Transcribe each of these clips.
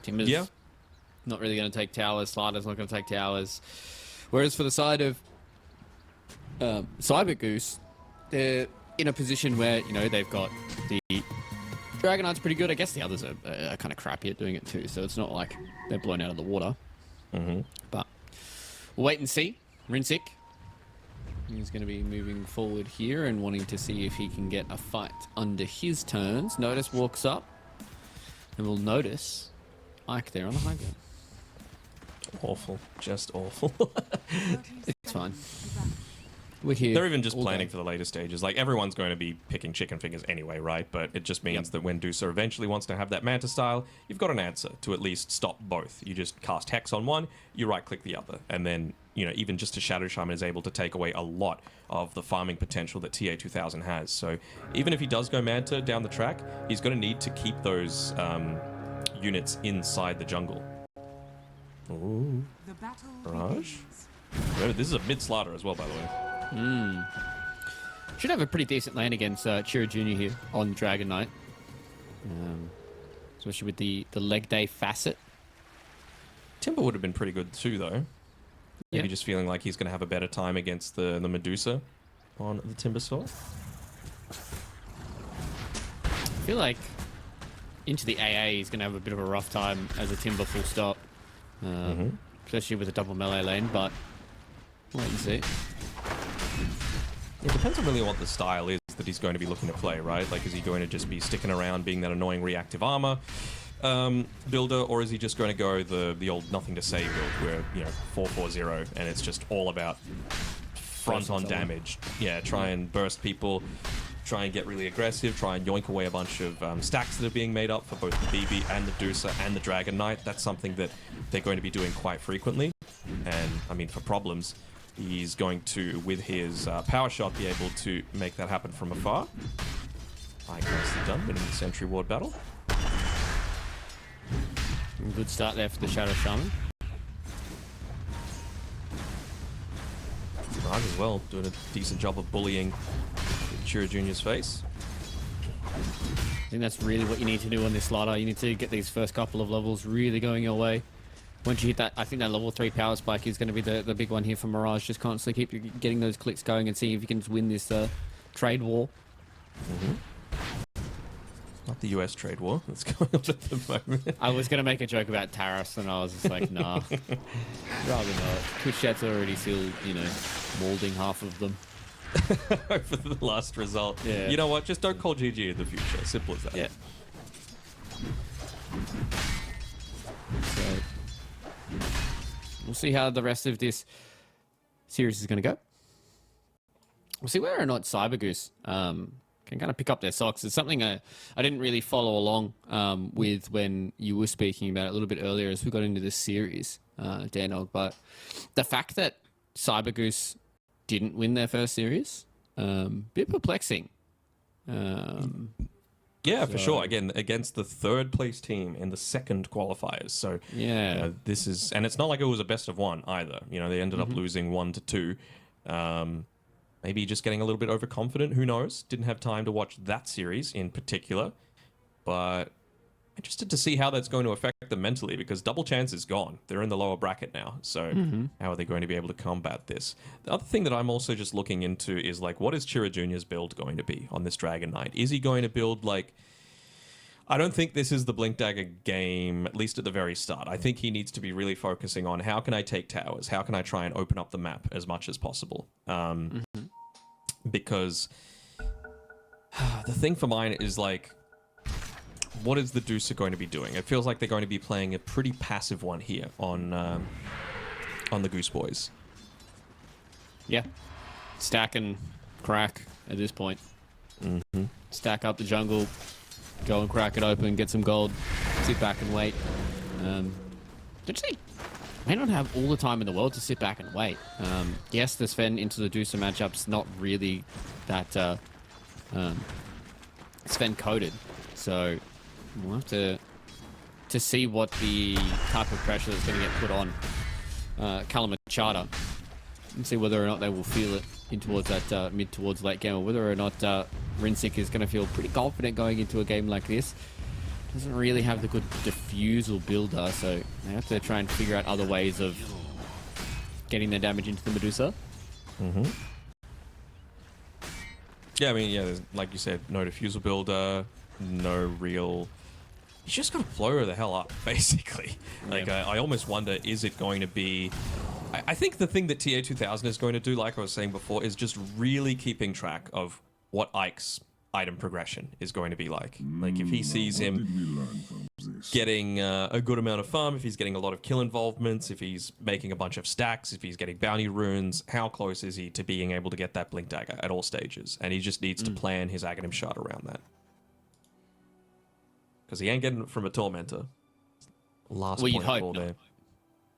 Timber's not really going to take towers. Slider's not going to take towers. Whereas for the side of Cyber Goose, they're in a position where, you know, they've got the Dragon Knight's pretty good. I guess the others are kind of crappy at doing it too, so it's not like they're blown out of the water. But we'll wait and see. Rinsick, he's going to be moving forward here and wanting to see if he can get a fight under his turns. Notice walks up, and we'll notice Ike there on the high ground. Awful. Just awful. It's fine. We're here. They're even just planning for the later stages. Like, everyone's going to be picking chicken fingers anyway, right? But it just means that when Deucer eventually wants to have that Manta style, you've got an answer to at least stop both. You just cast Hex on one, you right-click the other. And then, you know, even just a Shadow Shaman is able to take away a lot of the farming potential that TA2000 has. So even if he does go Manta down the track, he's going to need to keep those units inside the jungle. Ooh. Barrage? Remember, this is a mid-slider as well, by the way. Should have a pretty decent lane against Chira Jr. here on Dragon Knight. Especially with the leg day facet. Timber would have been pretty good too, though. Maybe just feeling like he's going to have a better time against the Medusa on the Timber Sword. I feel like into the AA he's going to have a bit of a rough time as a Timber full stop. Especially with a double melee lane, but we'll wait and see. It depends on really what the style is that he's going to be looking to play, right? Like, is he going to just be sticking around being that annoying reactive armor builder, or is he just going to go the old nothing to say build where, you know, 4-4-0 and it's just all about front on damage? Yeah, try and burst people, try and get really aggressive, try and yoink away a bunch of stacks that are being made up for both the BB and the Deucer and the Dragon Knight. That's something that they're going to be doing quite frequently. And, I mean, for problems, he's going to, with his power shot, be able to make that happen from afar. Nicely done, winning the Sentry Ward battle. Good start there for the Shadow Shaman. Raj as well, doing a decent job of bullying Chira Jr.'s face. I think that's really what you need to do on this slider. You need to get these first couple of levels really going your way. Once you hit that, I think that level 3 power spike is going to be the big one here for Mirage. Just constantly keep getting those clicks going and see if you can just win this trade war. Not the US trade war that's going on at the moment. I was going to make a joke about tariffs, and I was just like, nah. Rather not. Twitch chat's already still, you know, molding half of them. For the last result. Yeah. You know what? Just don't call GG in the future. Simple as that. Yeah. So, we'll see how the rest of this series is going to go. We'll see whether or not Cyber Goose can kind of pick up their socks. It's something I didn't really follow along with when you were speaking about it a little bit earlier as we got into this series, Danog. But the fact that Cyber Goose didn't win their first series, bit perplexing. Yeah, for sure. Again, against the third place team in the second qualifiers. So yeah, this is, and it's not like it was a best of one either. You know, they ended up losing 1-2. Maybe just getting a little bit overconfident. Who knows? Didn't have time to watch that series in particular, but interested to see how that's going to affect them mentally, because double chance is gone. They're in the lower bracket now. So how are they going to be able to combat this? The other thing that I'm also just looking into is, like, what is Chira Jr.'s build going to be on this Dragon Knight? Is he going to build, like, I don't think this is the Blink Dagger game, at least at the very start. I think he needs to be really focusing on how can I take towers? How can I try and open up the map as much as possible? Because the thing for mine is, like, what is the Deucer going to be doing? It feels like they're going to be playing a pretty passive one here on the Goose Boys. Yeah. Stack and crack at this point. Stack up the jungle, go and crack it open, get some gold, sit back and wait. Actually, may not have all the time in the world to sit back and wait. Yes, the Sven into the Deucer matchup's not really that Sven coded, so we'll have to see what the type of pressure that's going to get put on Kalmychata and see whether or not they will feel it in towards that mid towards late game, or whether or not Rinsick is going to feel pretty confident going into a game like this. doesn't really have the good diffusal builder, so they have to try and figure out other ways of getting their damage into the Medusa. Yeah, I mean, yeah, there's, like you said, no diffusal builder, no real... He's just got to blow the hell up, basically. Like, I almost wonder, is it going to be... I think the thing that TA2000 is going to do, like I was saying before, is just really keeping track of what Ike's item progression is going to be like. Like, if he sees him getting a good amount of farm, if he's getting a lot of kill involvements, if he's making a bunch of stacks, if he's getting bounty runes, how close is he to being able to get that Blink Dagger at all stages? And he just needs to plan his Aghanim Shard around that. Because he ain't getting it from a Tormentor. Last Well, point you'd hope call not. there.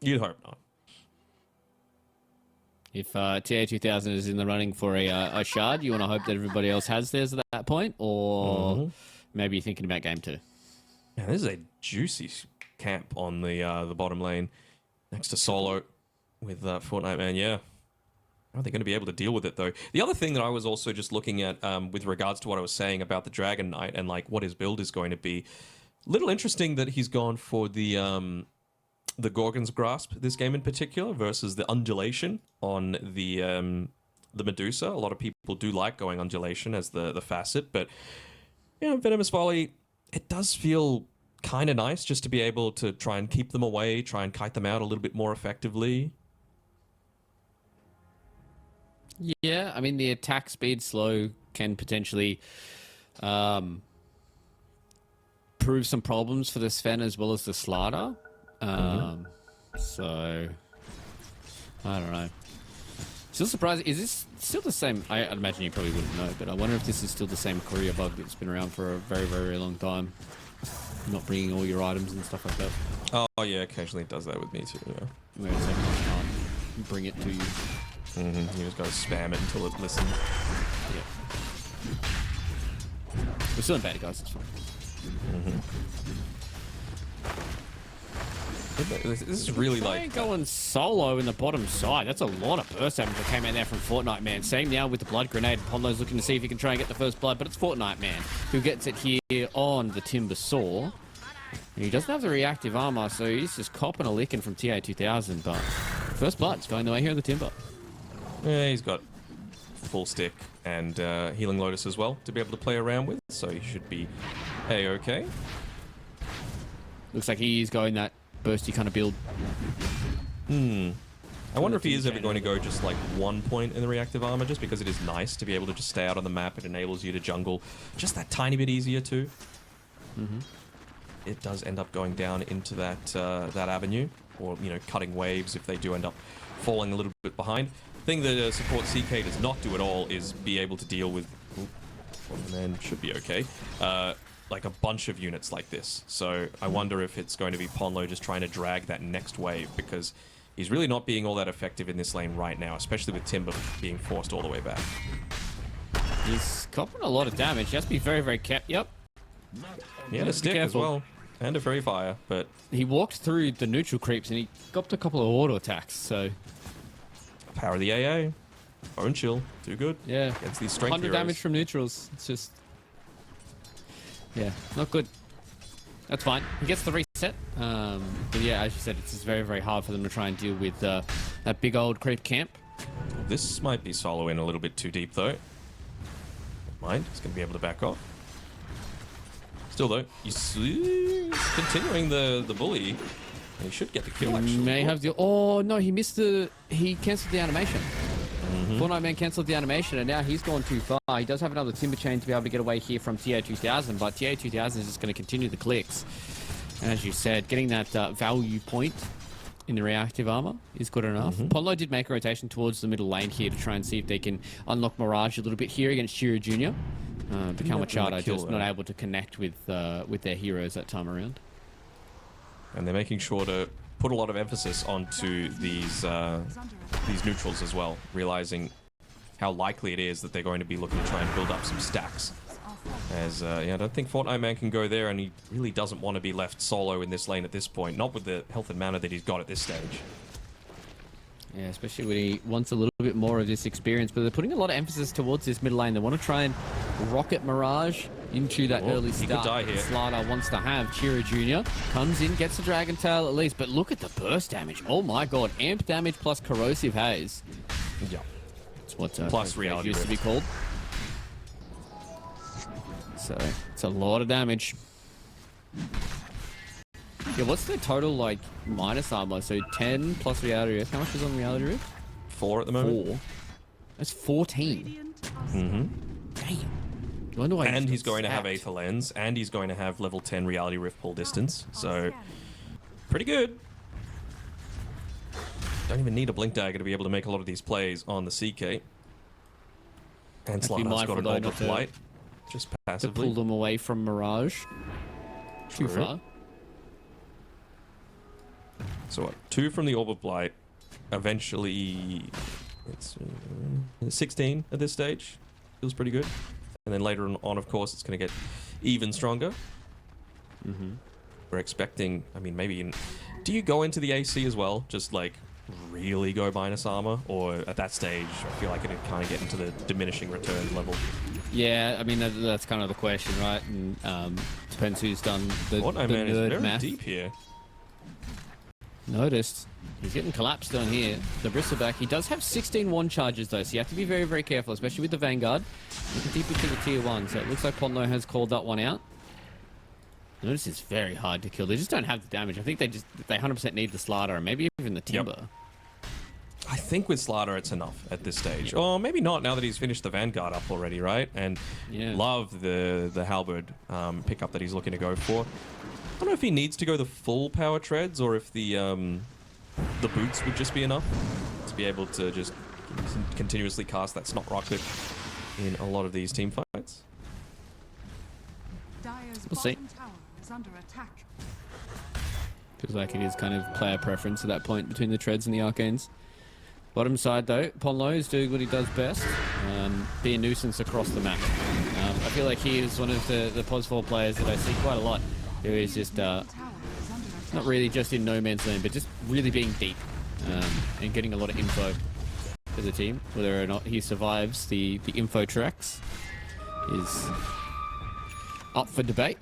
You'd hope not. If TA2000 is in the running for a shard, you want to hope that everybody else has theirs at that point, or maybe you're thinking about game 2. Yeah, this is a juicy camp on the bottom lane next to Solo with Fortnite Man. Yeah. How are they going to be able to deal with it, though? The other thing that I was also just looking at with regards to what I was saying about the Dragon Knight and like what his build is going to be, little interesting that he's gone for the Gorgon's Grasp this game in particular versus the Undulation on the Medusa. A lot of people do like going Undulation as the facet, but you know, Venomous Volley, it does feel kind of nice just to be able to try and keep them away, try and kite them out a little bit more effectively. Yeah, I mean, the attack speed slow can potentially prove some problems for the Sven as well as the Slardar. So, I don't know. Still surprised. Is this still the same? I'd imagine you probably wouldn't know, but I wonder if this is still the same courier bug that's been around for a very, very long time. Not bringing all your items and stuff like that. Oh, yeah, occasionally it does that with me too, yeah. Where it's everyone can't bring it to you. You just gotta spam it until it listens. Yeah. We're still in beta, guys. It's fine. This is really like... going solo in the bottom side. That's a lot of burst damage that came out there from Fortnite Man. Same now with the Blood Grenade. Ponlo's looking to see if he can try and get the first blood, but it's Fortnite Man who gets it here on the Timber Saw. And he doesn't have the reactive armor, so he's just copping a licking from TA2000, but first blood's going the way here in the Timber. Yeah, he's got full stick and Healing Lotus as well to be able to play around with, so he should be A-okay. Looks like he's going that bursty kind of build. I wonder if he is ever going to go just like 1 point in the reactive armor, just because it is nice to be able to just stay out on the map. It enables you to jungle just that tiny bit easier too. It does end up going down into that that avenue, or you know, cutting waves if they do end up falling a little bit behind. The thing that support CK does not do at all is be able to deal with. Man should be okay. Like a bunch of units like this. So I wonder if it's going to be Ponlo just trying to drag that next wave, because he's really not being all that effective in this lane right now, especially with Timber being forced all the way back. He's copping a lot of damage. He has to be very, very careful. Yep. He had a stick as well, and a Fairy Fire, but... He walked through the neutral creeps and he copped a couple of auto attacks, so... Power of the AA. Bone Chill. Too good. Yeah. Against these strength 100 heroes. damage from neutrals. It's just... Yeah, not good. That's fine. He gets the reset. But yeah, as you said, it's just very, very hard for them to try and deal with that big old creep camp. This might be solo in a little bit too deep, though. Mind, he's going to be able to back off. Still, though, he's continuing the bully. And he should get the kill, actually. May have the... Oh, no, he missed the... He cancelled the animation. Fortnite Man cancelled the animation, and now he's gone too far. He does have another Timber Chain to be able to get away here from TA2000, but TA2000 is just going to continue the clicks. And as you said, getting that value point in the reactive armor is good enough. Ponlo did make a rotation towards the middle lane here to try and see if they can unlock Mirage a little bit here against Shiro Jr. But Kalmychata just not able to connect with their heroes that time around. And they're making sure to put a lot of emphasis onto these neutrals as well, realizing how likely it is that they're going to be looking to try and build up some stacks. As yeah, I don't think Fortnite Man can go there, and he really doesn't want to be left solo in this lane at this point, not with the health and mana that he's got at this stage. Yeah, especially when he wants a little bit more of this experience, but they're putting a lot of emphasis towards this middle lane. They want to try and rocket Mirage into that Oh, early he could start. die here. Slider wants to have. Chira Jr. comes in, gets the Dragon Tail at least, but look at the burst damage. Oh my god, amp damage plus corrosive haze. Yeah. That's what Plus reality used to be rift. called. So it's a lot of damage. Yeah, what's the total like minus armor? So 10 plus reality rift. How much is on reality rift? 4 at the moment. 4. That's 14. Mm-hmm. Damn. I wonder why And just he's got going to have sacked. Aether Lens, and he's going to have level 10 reality rift pull distance. So, pretty good. Don't even need a blink dagger to be able to make a lot of these plays on the CK. And be Slider's mindful got an though Orb not of to- Light, just To pull passively. them away from Mirage. Too True. far. So what? 2 from the Orb of Light. Eventually, it's 16 at this stage. Feels pretty good. And then later on, of course, it's going to get even stronger. Mm-hmm. We're expecting, I mean, maybe do you go into the AC as well? Just like really go minus armor? Or at that stage, I feel like it'd kind of get into the diminishing returns level. Yeah, I mean, that's kind of the question, right? And depends who's done the Fortnite Man is nerd very math. deep here. Noticed. He's getting collapsed on here. The bristleback. He does have 16 wand charges, though, so you have to be very, very careful, especially with the Vanguard. Looking deep into the tier 1, so it looks like Ponlo has called that one out. Notice it's very hard to kill. They just don't have the damage. I think they 100% need the Slider, and maybe even the Timber. I think with Slider it's enough at this stage. Or maybe not now that he's finished the Vanguard up already, right? And Yeah. love the Halberd pickup that he's looking to go for. I don't know if he needs to go the full power treads or if the boots would just be enough to be able to just continuously cast that Snot Rocket in a lot of these team fights. We'll see. Feels like it is kind of player preference at that point between the Treads and the Arcanes. Bottom side, though, Ponlo is doing what he does best, be a nuisance across the map. I feel like he is one of the POS 4 players that I see quite a lot, who is just not really just in no man's land, but just really being deep and getting a lot of info for the team. Whether or not he survives the info tracks is up for debate.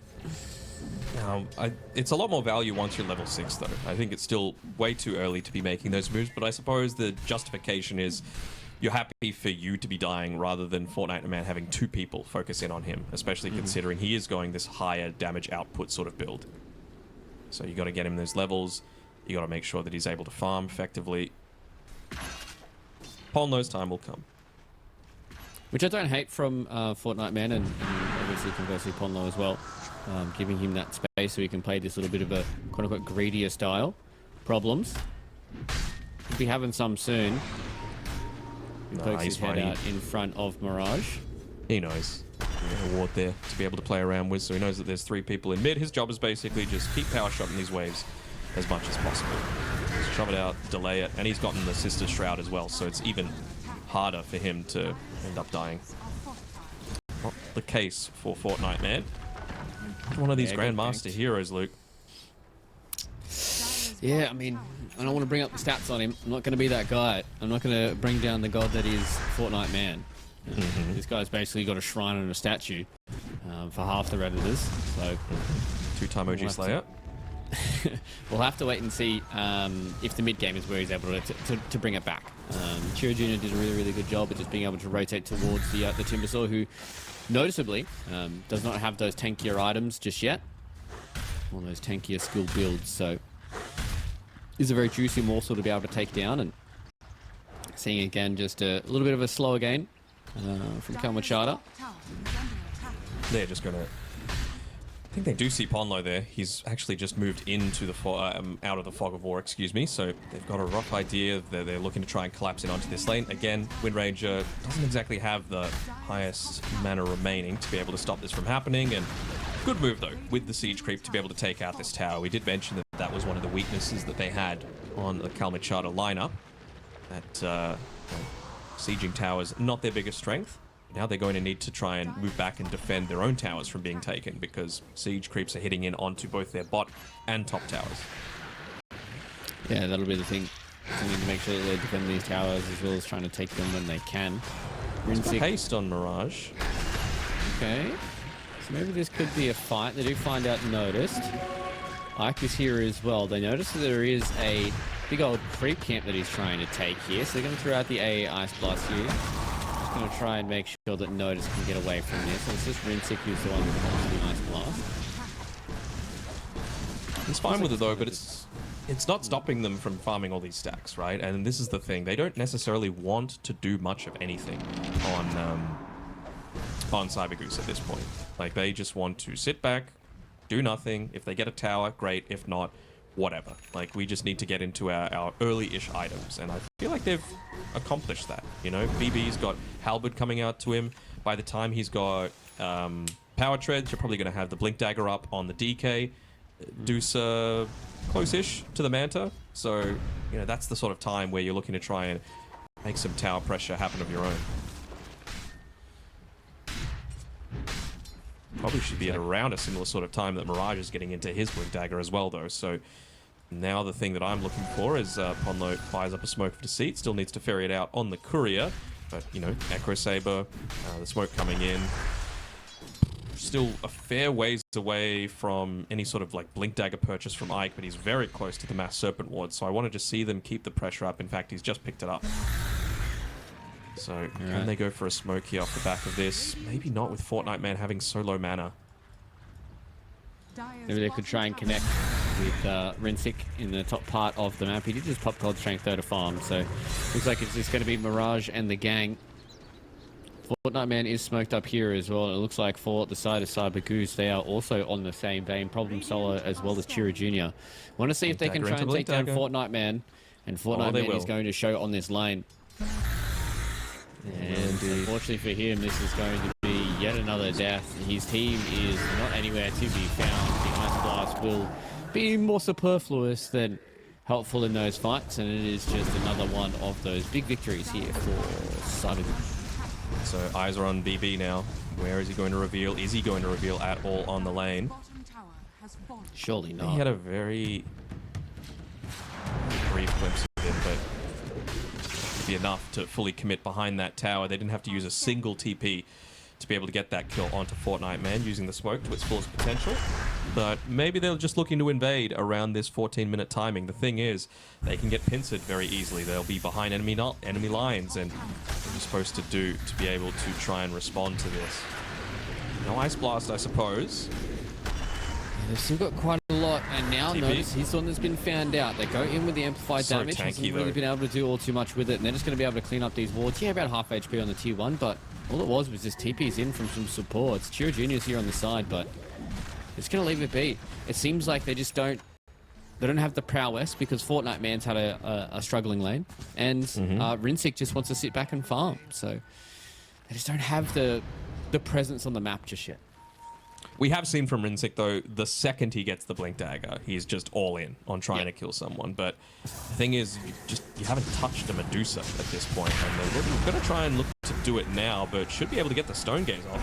It's a lot more value once you're level 6, though. I think it's still way too early to be making those moves, but I suppose the justification is you're happy for you to be dying rather than Fortnite Man having 2 people focus in on him, especially considering he is going this higher damage output sort of build. So you got to get him those levels. You got to make sure that he's able to farm effectively. Polno's time will come. Which I don't hate from Fortnite Man, and obviously conversely Ponlo as well. Giving him that space so he can play this little bit of a quote-unquote greedier style. Problems. We'll be having some soon. He pokes he's his head fine. out in front of Mirage. He knows. There's a ward there to be able to play around with, so he knows that there's 3 people in mid. His job is basically just keep power shotting these waves as much as possible. Just shove it out, delay it, and he's gotten the Sister's Shroud as well, so it's even harder for him to end up dying. Not the case for Fortnite Man. One of these Yeah, good Grandmaster thanks. heroes, Luke. Yeah, I mean, I don't want to bring up the stats on him. I'm not going to be that guy. I'm not going to bring down the god that is Fortnite Man. This guy's basically got a shrine and a statue for half the Redditors. So 2-time OG We'll have Slayer. we'll have to wait and see if the mid game is where he's able to bring it back. Chiro Jr. did a really, really good job at just being able to rotate towards the Timbersaw, who noticeably does not have those tankier items just yet. All those tankier skill builds, so is a very juicy morsel to be able to take down. And seeing again just a little bit of a slower gain from Kalmychata. They're just gonna. I think they do see Ponlo there. He's actually just moved into the out of the fog of war, excuse me. So they've got a rough idea that they're looking to try and collapse in onto this lane. Again, Wind Ranger doesn't exactly have the highest mana remaining to be able to stop this from happening. And good move though with the siege creep to be able to take out this tower. We did mention that that was one of the weaknesses that they had on the Kalmychata lineup. That sieging towers not their biggest strength. Now they're going to need to try and move back and defend their own towers from being taken because siege creeps are hitting in onto both their bot and top towers. Yeah, that'll be the thing. They need to make sure that they defend these towers as well as trying to take them when they can. It's got Rinsick. haste on Mirage. Okay. So maybe this could be a fight. They do find out noticed. Ike is here as well. They notice that there is a big old creep camp that he's trying to take here. So they're going to throw out the AA Ice Blast here. Just going to try and make sure that Notice can get away from this. So it's just Rinsick who's the one that wants the Ice Blast. He's fine with it though, but it's not stopping them from farming all these stacks, right? And this is the thing. They don't necessarily want to do much of anything on Cyber Goose at this point. Like, they just want to sit back, do nothing. If they get a tower, great. If not, whatever. Like, we just need to get into our early-ish items, and I feel like they've accomplished that. You know, BB's got Halberd coming out to him. By the time he's got Power Treads, you're probably going to have the Blink Dagger up on the DK. Deuce close-ish to the Manta. So, you know, that's the sort of time where you're looking to try and make some tower pressure happen of your own. Probably should be at around a similar sort of time that Mirage is getting into his Blink Dagger as well, though. So now the thing that I'm looking for is Ponlo fires up a Smoke of Deceit. Still needs to ferry it out on the Courier. But, you know, Echo Saber, the smoke coming in. Still a fair ways away from any sort of like Blink Dagger purchase from Ike, but he's very close to the Mass Serpent Ward. So I want to just see them keep the pressure up. In fact, he's just picked it up. So can they go for a smoke here off the back of this? Maybe not with Fortnite Man having so low mana. Maybe they could try and connect with Rinsick in the top part of the map. He did just pop Cold Strength though to farm, so looks like it's just going to be Mirage and the gang. Fortnite Man is smoked up here as well. It looks like for the side of Cyber Goose, they are also on the same vein. Problem Solo as well as Chira Jr. Want to see if they can try and take down Fortnite Man, and Fortnite Man is going to show on this lane. And unfortunately for him, this is going to be yet another death. His team is not anywhere to be found. The Ice Blast will be more superfluous than helpful in those fights, and it is just another one of those big victories here for Cyber Goose. So eyes are on BB now. Where is he going to reveal? Is he going to reveal at all on the lane? Surely not. He had a very brief glimpse of him, but it'd be enough to fully commit behind that tower. They didn't have to use a single TP to be able to get that kill onto Fortnite Man using the smoke to its fullest potential. But maybe they're just looking to invade around this 14-minute timing. The thing is, they can get pincered very easily. They'll be behind enemy lines, and what you're supposed to do to be able to try and respond to this. No Ice Blast, I suppose. They've still got quite a lot, and now TP. Notice he's the one that's been found out. They go in with the amplified So damage. tanky, Hasn't really been able to do all too much with it, and they're just going to be able to clean up these wards. Yeah, about half HP on the tier 1, but all it was just TPs in from some supports. Chiro Jr.'s here on the side, but it's going to leave it be. It seems like they just don't have the prowess because Fortnite Man's had a struggling lane, and Rinsick just wants to sit back and farm. So they just don't have the presence on the map just yet. We have seen from Rinsick, though, the second he gets the Blink Dagger, he's just all in on trying to kill someone. But the thing is, you haven't touched a Medusa at this point, and they're going to try and look to do it now, but should be able to get the Stone Gaze off.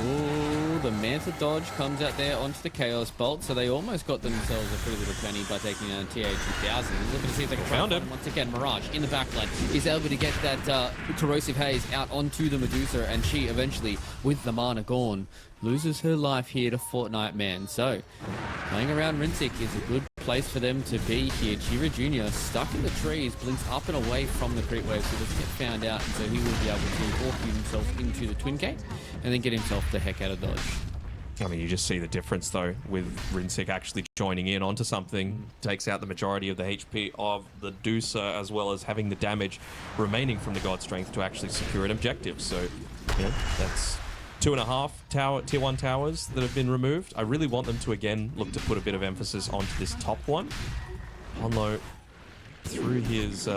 Ooh, the Manta dodge comes out there onto the Chaos Bolt, so they almost got themselves a pretty little penny by taking down TA2000. Looking to see if they can find him. Once again, Mirage in the backline is able to get that Corrosive Haze out onto the Medusa, and she eventually, with the mana gone, loses her life here to Fortnite Man. So, playing around Rinsick is a good place for them to be here. Chira Jr. stuck in the trees, blinks up and away from the creep wave, so doesn't get found out, and so he will be able to walk himself into the Twin Gate and then get himself the heck out of dodge. I mean, you just see the difference, though, with Rinsick actually joining in onto something. Takes out the majority of the HP of the Deucer, as well as having the damage remaining from the God Strength to actually secure an objective. So, you know, that's 2.5 tier 1 towers that have been removed. I really want them to, again, look to put a bit of emphasis onto this top one. Honlo, through his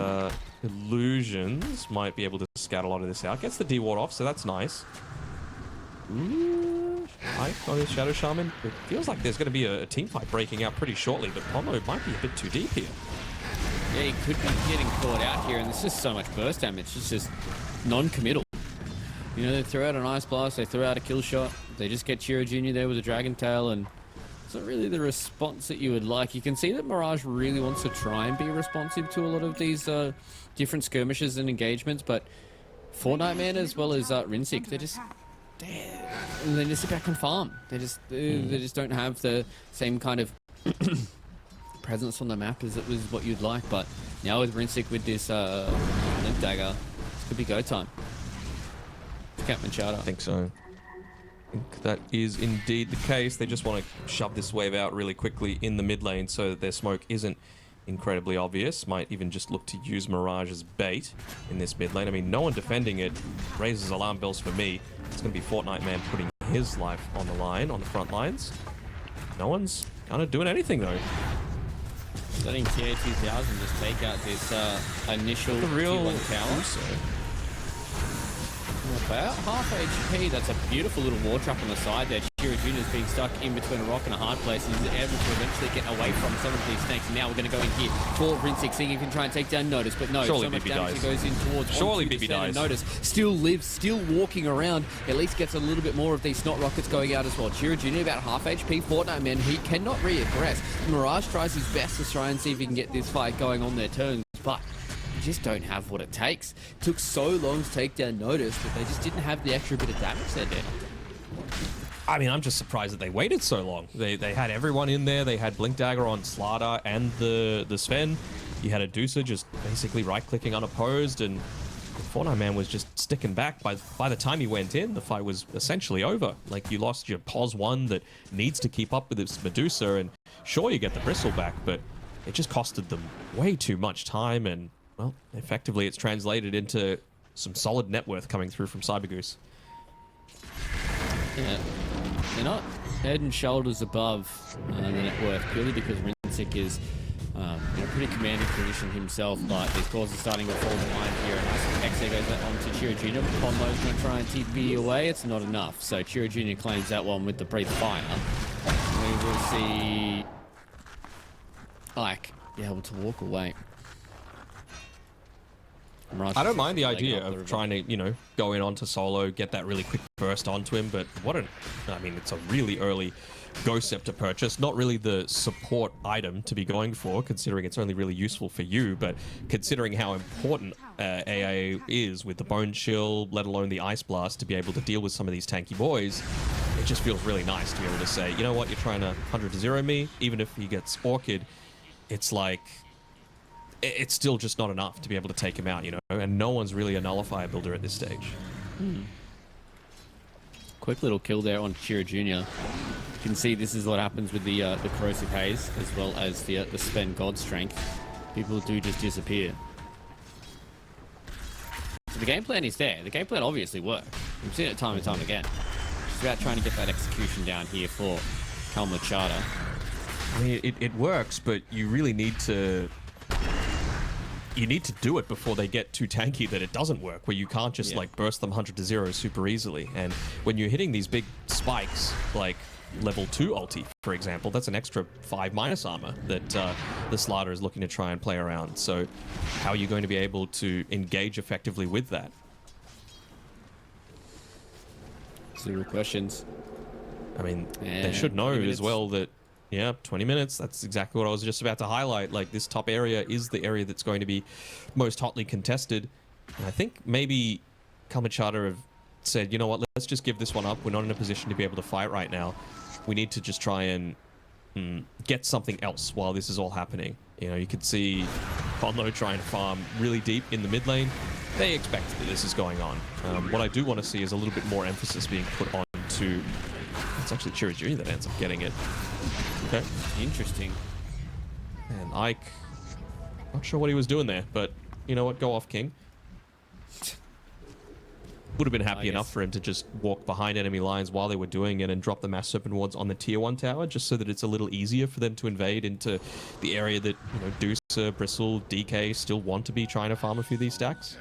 illusions, might be able to scout a lot of this out. Gets the D-Ward off, so that's nice. Ooh, Ike on his Shadow Shaman. It feels like there's going to be a team fight breaking out pretty shortly, but Honlo might be a bit too deep here. Yeah, he could be getting caught out here, and there's just so much burst damage. It's just non-committal. You know, they throw out an Ice Blast, they throw out a kill shot, they just get Chiro Jr. there with a Dragon Tail, and it's not really the response that you would like. You can see that Mirage really wants to try and be responsive to a lot of these different skirmishes and engagements, but Fortnite Man as well as Rinsick, they just sit back and farm. They just don't have the same kind of presence on the map as it was what you'd like. But now with Rinsick with this Limp Dagger, this could be go time. Kalmychata. I think so. I think that is indeed the case. They just want to shove this wave out really quickly in the mid lane so that their smoke isn't incredibly obvious. Might even just look to use Mirage as bait in this mid lane. I mean, no one defending it raises alarm bells for me. It's going to be Fortnite Man putting his life on the line, on the front lines. No one's kind of doing anything though. Letting TA2000 just take out this initial the real T1 tower. About half HP. That's a beautiful little war trap on the side there. Chira Jr. is being stuck in between a rock and a hard place. He's able to eventually get away from some of these snakes. Now we're going to go in here for Rinsick, seeing if he can try and take down Notice, but no, surely so much BB damage dies. goes in towards. Surely BB dies. Notice still lives, still walking around. At least gets a little bit more of these snot rockets going out as well. Chira Jr. about half HP. Fortnite Man, he cannot reaggress. Mirage tries his best to try and see if he can get this fight going on their turns, but just don't have what it takes. Took so long to take down Notice, but they just didn't have the extra bit of damage there, Dan. I mean, I'm just surprised that they waited so long. They had everyone in there. They had Blink Dagger on Slardar and the Sven. You had a Deucer just basically right-clicking unopposed, and Fortnite Man was just sticking back. By the time he went in, the fight was essentially over. Like, you lost your POS 1 that needs to keep up with its Medusa, and sure, you get the Bristle back, but it just costed them way too much time, and well, effectively it's translated into some solid net worth coming through from Cybergoose. Yeah, they're not head and shoulders above the net worth purely because Rinsick is in a pretty commanding position himself, but these calls are starting to fall the line here, and Xer goes that on to Chira Jr. Ponlo's going to try and TP away. It's not enough, so Chira Jr. claims that one with the Breathe Fire. We will see Ike be able to walk away. I don't mind the idea of trying to, you know, go in onto solo, get that really quick burst onto him, but I mean, it's a really early Ghost Scepter purchase, not really the support item to be going for, considering it's only really useful for you, but considering how important AA is with the Bone Chill, let alone the Ice Blast, to be able to deal with some of these tanky boys, it just feels really nice to be able to say, you know what, you're trying to 100-0 me, even if he gets Orchid, it's like, it's still just not enough to be able to take him out, you know, and no one's really a nullifier builder at this stage. Quick little kill there on Chira Jr. You can see this is what happens with the Corrosive Haze, as well as the Spend God Strength. People do just disappear. So the game plan is there. The game plan obviously works. We've seen it time and time again. It's about trying to get that execution down here for Kalmychata. I mean, it works, but you really need to... You need to do it before they get too tanky that it doesn't work, where you can't just like burst them 100-0 super easily. And when you're hitting these big spikes, like level 2 ulti, for example, that's an extra 5 minus armor that the Slardar is looking to try and play around. So how are you going to be able to engage effectively with that? Zero questions. I mean, they should know as well that, yeah, 20 minutes. That's exactly what I was just about to highlight. Like, this top area is the area that's going to be most hotly contested. And I think maybe Kalmychata have said, you know what, let's just give this one up. We're not in a position to be able to fight right now. We need to just try and get something else while this is all happening. You know, you could see Ponlo trying to farm really deep in the mid lane. They expect that this is going on. What I do want to see is a little bit more emphasis being put on to... It's actually Chira Jr. that ends up getting it. Okay. Interesting. And Ike, not sure what he was doing there, but you know what? Go off, King. Would have been happy enough for him to just walk behind enemy lines while they were doing it and drop the Mass Serpent Wards on the Tier 1 tower, just so that it's a little easier for them to invade into the area that, you know, Deucer, Bristle, DK still want to be trying to farm a few of these stacks.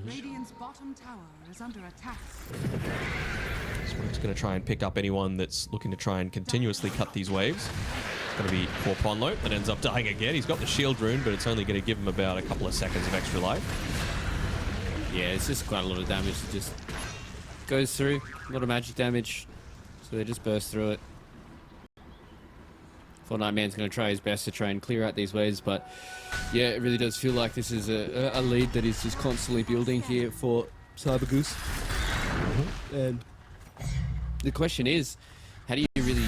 Radiant's bottom tower is under attack. So we're just going to try and pick up anyone that's looking to try and continuously cut these waves. It's going to be poor Ponlo that ends up dying again. He's got the shield rune, but it's only going to give him about a couple of seconds of extra life. Yeah, it's just quite a lot of damage that just goes through. A lot of magic damage. So they just burst through it. Fortnite Man's going to try his best to try and clear out these waves, but yeah, it really does feel like this is a lead that is just constantly building here for Cybergoose. And the question is, how do you really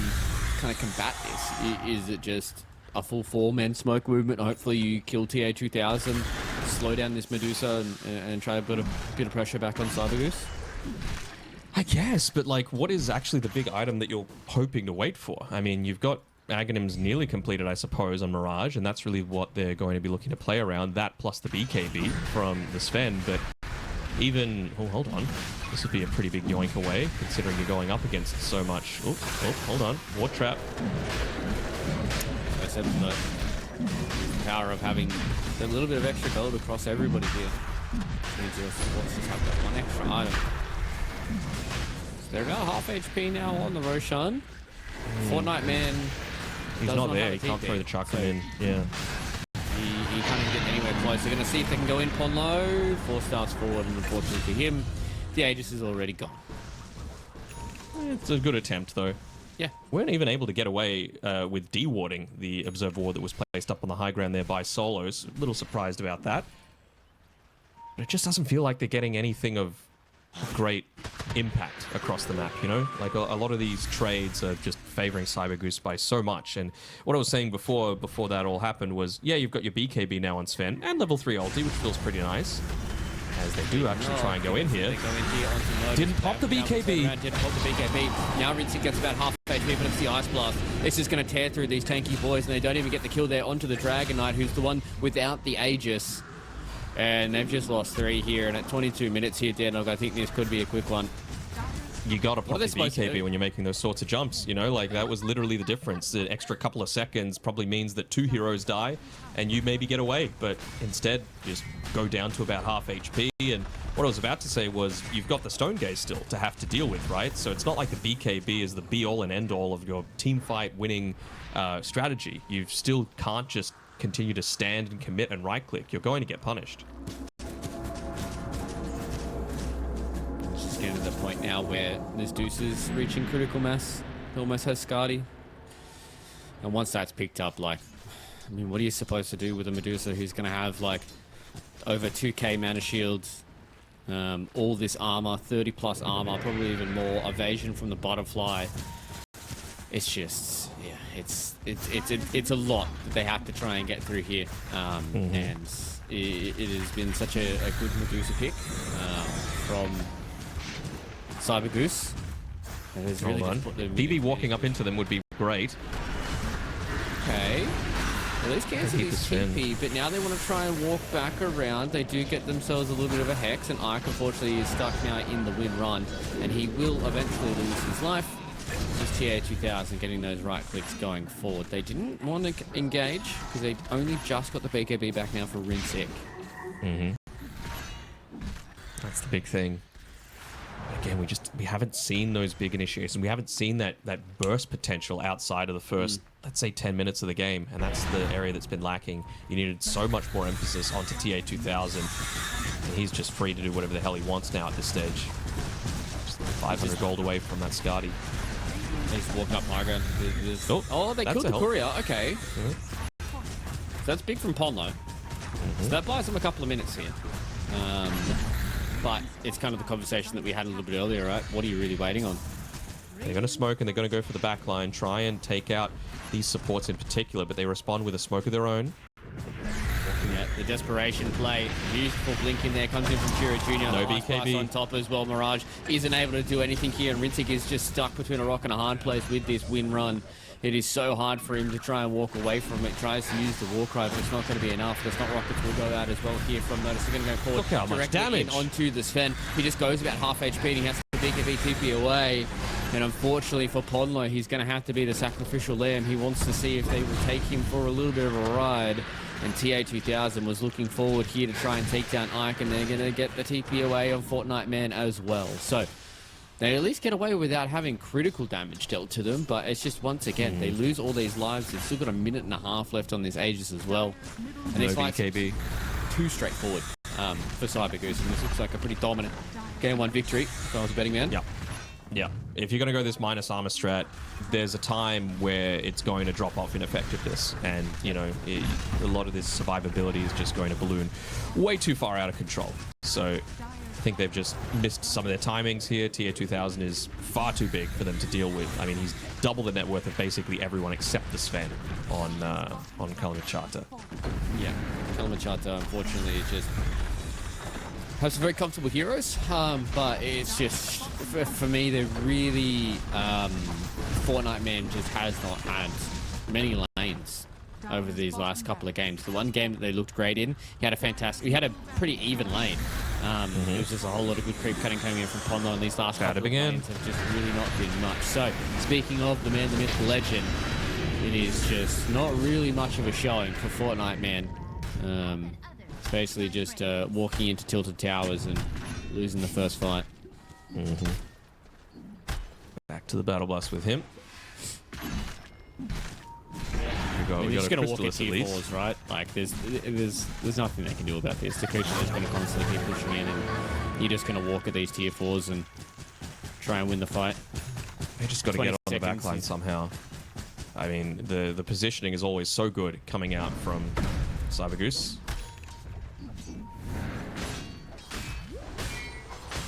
kind of combat this? Is it just a full 4-man smoke movement? Hopefully you kill TA2000, slow down this Medusa, and try to put a bit of pressure back on Cybergoose? I guess, but like, what is actually the big item that you're hoping to wait for? I mean, you've got Aghanims nearly completed, I suppose, on Mirage, and that's really what they're going to be looking to play around. That plus the BKB from the Sven, but even... Oh, hold on. This would be a pretty big yoink away, considering you're going up against so much... Oh, hold on. War Trap. I said the power of having a little bit of extra gold across everybody here. Let's just have that one extra item. They're about half HP now on the Roshan. Fortnite Man. He's not there. He can't throw the chakra in. Yeah. He can't even get anywhere close. They're going to see if they can go in Pon low. 4 stars forward, and unfortunately for him, the Aegis is already gone. It's a good attempt, though. Yeah. Weren't even able to get away with dewarding the Observer Ward that was placed up on the high ground there by Solos. A little surprised about that. But it just doesn't feel like they're getting anything of great impact across the map, you know? Like, a lot of these trades are just favoring Cybergoose by so much. And what I was saying before that all happened was, yeah, you've got your BKB now on Sven, and level 3 ulti, which feels pretty nice. As they do actually try and go in here. They go in here onto Node. Didn't pop the BKB. Didn't pop the BKB. Now Rinsick gets about half HP, but it's the Ice Blast. This is going to tear through these tanky boys, and they don't even get the kill there onto the Dragon Knight, who's the one without the Aegis. And they've just lost 3 here, and at 22 minutes here, Deadnog, I think this could be a quick one. You gotta pop the BKB when you're making those sorts of jumps, you know? Like, that was literally the difference. The extra couple of seconds probably means that 2 heroes die, and you maybe get away, but instead, just go down to about half HP. And what I was about to say was, you've got the Stone Gaze still to have to deal with, right? So it's not like the BKB is the be-all and end-all of your team fight winning strategy. You still can't just continue to stand and commit and right-click. You're going to get punished. Getting to the point now where this Deuce is reaching critical mass. He almost has Skadi. And once that's picked up, like, I mean, what are you supposed to do with a Medusa who's going to have, like, over 2k mana shields, all this armor, 30 plus armor, probably even more, evasion from the butterfly. It's just, yeah, it's a lot that they have to try and get through here. And it has been such a good Medusa pick from Cybergoose. Hold on. BB walking up into them would be great. Okay. Well, these cancels is TP, but now they want to try and walk back around. They do get themselves a little bit of a hex, and Ike unfortunately is stuck now in the win run, and he will eventually lose his life. Just TA2000 getting those right clicks going forward. They didn't want to engage because they only just got the BKB back now for Rinsick. That's the big thing. Again, we haven't seen those big initiations. We haven't seen that burst potential outside of the first, let's say, 10 minutes of the game, and that's the area that's been lacking. You needed so much more emphasis onto TA2000, and he's just free to do whatever the hell he wants now at this stage. Just 500 gold away from that Skadi. He's walking up high ground. Oh, they killed the courier. Okay. So that's big from Ponlo. So that buys them a couple of minutes here. But it's kind of the conversation that we had a little bit earlier, right? What are you really waiting on? They're going to smoke, and they're going to go for the back line, try and take out these supports in particular, but they respond with a smoke of their own. Yeah, the desperation play. Beautiful blink in there. Comes in from Jiro Jr. No nice BKB. on top as well. Mirage isn't able to do anything here, and Rinsick is just stuck between a rock and a hard place with this win run. It is so hard for him to try and walk away from it. Tries to use the war cry, but it's not going to be enough. The Snot Rockets will go out as well here from Notice. They're going to go forward. Look how much damage onto the Sven. He just goes about half HP, and he has to BKB TP away. And unfortunately for Ponlo, he's going to have to be the sacrificial lamb. He wants to see if they will take him for a little bit of a ride. And TA2000 was looking forward here to try and take down Ike, and they're going to get the TP away on Fortnite Man as well. So they at least get away without having critical damage dealt to them, but it's just, once again, they lose all these lives. They've still got a minute and a half left on this Aegis as well. And no this fight's BKB. too straightforward for Cybergoose, and this looks like a pretty dominant game 1 victory. So I was a betting man. Yeah. If you're going to go this minus armor strat, there's a time where it's going to drop off in effectiveness. And, you know, a lot of this survivability is just going to balloon way too far out of control. So I think they've just missed some of their timings here. TA2000 is far too big for them to deal with. I mean, he's double the net worth of basically everyone except the Sven on Kalmychata. Yeah, Kalmychata, unfortunately, just has some very comfortable heroes, but it's just, for me, they're really, Fortnite Man just has not had many lanes over these last couple of games. The one game that they looked great in, he had a pretty even lane. It was just a whole lot of good creep cutting coming in from Pondo, and these last couple of lanes have just really not been much. So, speaking of the man, the myth, the legend, it is just not really much of a showing for Fortnite Man. It's basically just walking into tilted towers and losing the first fight. Back to the battle bus with him. We're just going to walk at tier 4s, right? Like, there's nothing they can do about this. The coach is going to constantly keep pushing in, and you're just going to walk at these tier 4s and try and win the fight. They just got to get on the backline somehow. I mean, the positioning is always so good coming out from Goose.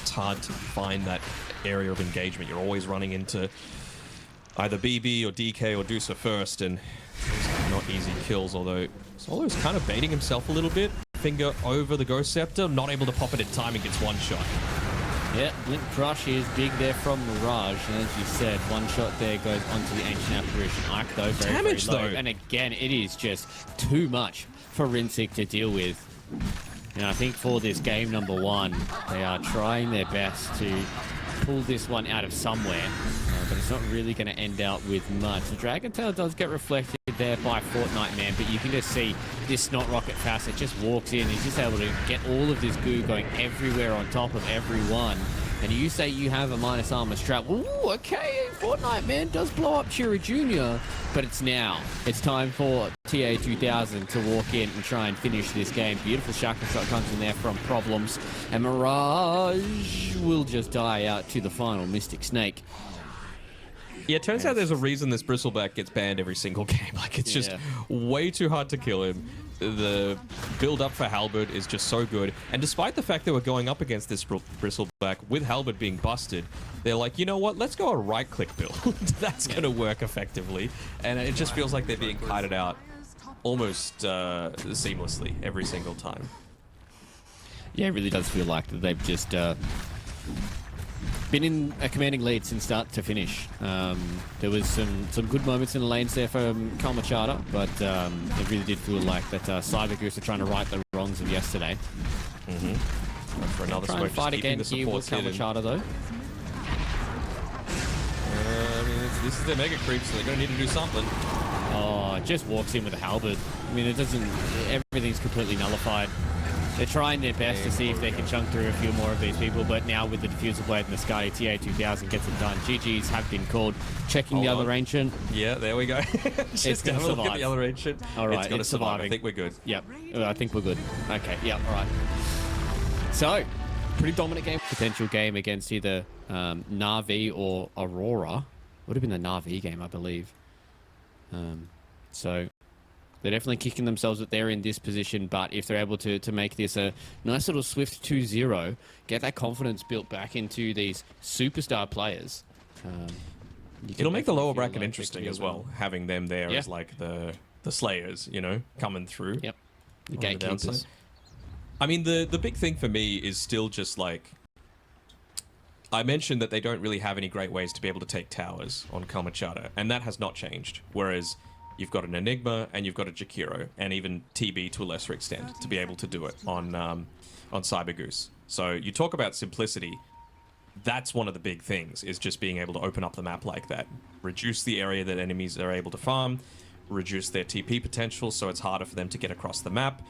It's hard to find that area of engagement. You're always running into either BB or DK or Deucer first, and not easy kills, although Solo's kind of baiting himself a little bit. Finger over the Ghost Scepter, not able to pop it in time and gets one shot. Yeah, Blink Crush is big there from Mirage, and as you said, one shot there goes onto the Ancient Apparition. Ike, though, very low. And again, it is just too much for Rinsick to deal with. And I think for this game number 1, they are trying their best to pull this one out of somewhere, but it's not really going to end out with much. The Dragon Tail does get reflected there by Fortnite Man, but you can just see this Snot Rocket Facet just walks in. He's just able to get all of this goo going everywhere on top of everyone. And you say you have a minus armor strap. Ooh, okay, Fortnite Man does blow up Chira Jr., but it's now. It's time for TA2000 to walk in and try and finish this game. Beautiful shackle shot comes in there from Problems, and Mirage will just die out to the final Mystic Snake. Yeah, it turns out there's a reason this Bristleback gets banned every single game. Like, it's just way too hard to kill him. The build-up for Halberd is just so good. And despite the fact that we're going up against this Bristleback, with Halberd being busted, they're like, you know what, let's go a right-click build. That's going to work effectively. And it just feels like they're being kited out almost seamlessly every single time. Yeah, it really does feel like that they've just been in a commanding lead since start to finish. There was some good moments in the lanes there from Kalmychata, but it really did feel like that Goose are trying to right the wrongs of yesterday. For another Trying to fight again here with Kalmychata, though. I mean, this is their mega creep, so they're going to need to do something. Oh, it just walks in with a halberd. I mean, it doesn't... Everything's completely nullified. They're trying their best to see if they can chunk through a few more of these people, but now with the Diffuser Blade in the sky, TA2000 gets it done. GGs have been called. Checking the other Ancient. Yeah, there we go. It's going to survive. Look at the other Ancient. All right, it's going to survive. I think we're good. Yep, I think we're good. Okay, yep, all right. So, pretty dominant game. Potential game against either Na'Vi or Aurora. Would have been the Na'Vi game, I believe. So... They're definitely kicking themselves that they're in this position, but if they're able to make this a nice little swift 2-0, get that confidence built back into these superstar players. It'll make the lower bracket interesting as well, having them there as like the Slayers, you know, coming through. Yep. The gatekeepers. I mean, the big thing for me is still just like... I mentioned that they don't really have any great ways to be able to take towers on Kalmychata, and that has not changed. Whereas... You've got an Enigma, and you've got a Jakiro, and even TB to a lesser extent to be able to do it on Goose. So you talk about simplicity. That's one of the big things, is just being able to open up the map like that. Reduce the area that enemies are able to farm, reduce their TP potential so it's harder for them to get across the map,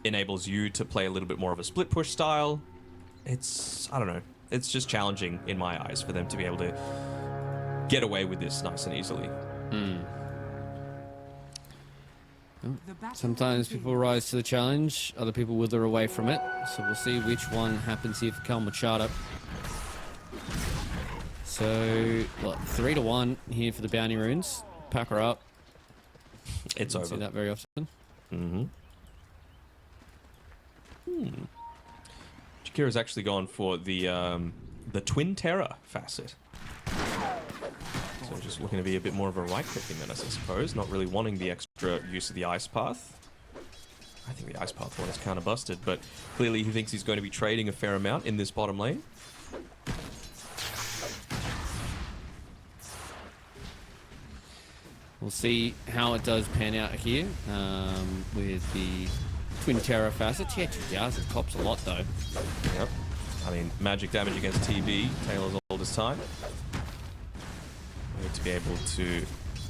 enables you to play a little bit more of a split push style. It's, I don't know, it's just challenging in my eyes for them to be able to get away with this nice and easily. Sometimes people rise to the challenge, other people wither away from it. So we'll see which one happens here for Kalmychata. So, what, 3-1 here for the Bounty Runes. Pack her up. It's over. See that very often. here has actually gone for the Twin Terror facet. So just looking to be a bit more of a right-clicking menace, I suppose. Not really wanting the extra use of the Ice Path. I think the Ice Path one is kind of busted, but clearly he thinks he's going to be trading a fair amount in this bottom lane. We'll see how it does pan out here with the Twin Terror facet. Yeah, 2000 cops a lot though. Yep. I mean, magic damage against TB, Taylor's oldest time. Need to be able to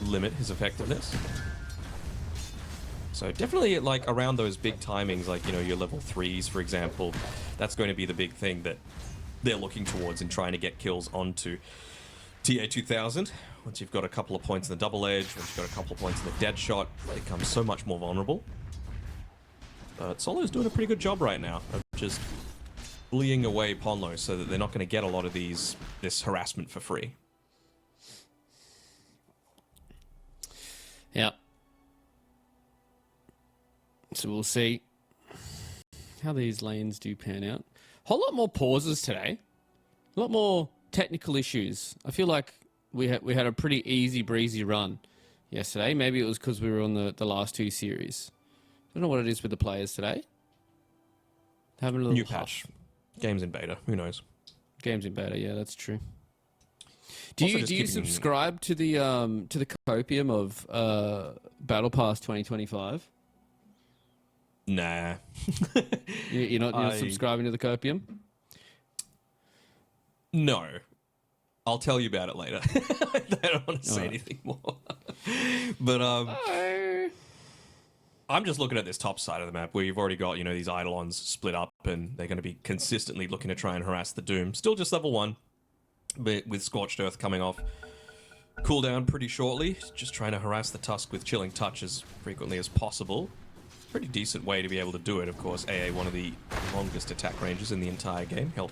limit his effectiveness. So definitely, like, around those big timings, like, you know, your level 3s, for example, that's going to be the big thing that they're looking towards in trying to get kills onto TA2000. Once you've got a couple of points in the double edge, once you've got a couple of points in the dead shot, it becomes so much more vulnerable. But Solo's doing a pretty good job right now of just bullying away Ponlo so that they're not going to get a lot of this harassment for free. Yeah. So we'll see how these lanes do pan out. A whole lot more pauses today. A lot more technical issues. I feel like we had a pretty easy breezy run yesterday. Maybe it was because we were on the last two series. I don't know what it is with the players today. Having a little new patch. Games in beta. Who knows? Games in beta. Yeah, that's true. Do Also you subscribe to the copium of Battle Pass 2025? Nah. You're not subscribing to the copium? No. I'll tell you about it later. I don't want to say anything more. But I'm just looking at this top side of the map where you've already got, you know, these Eidolons split up and they're going to be consistently looking to try and harass the Doom. Still just level 1, but with Scorched Earth coming off. Cooldown pretty shortly. Just trying to harass the Tusk with Chilling Touch as frequently as possible. Pretty decent way to be able to do it, of course. AA, one of the longest attack ranges in the entire game. He'll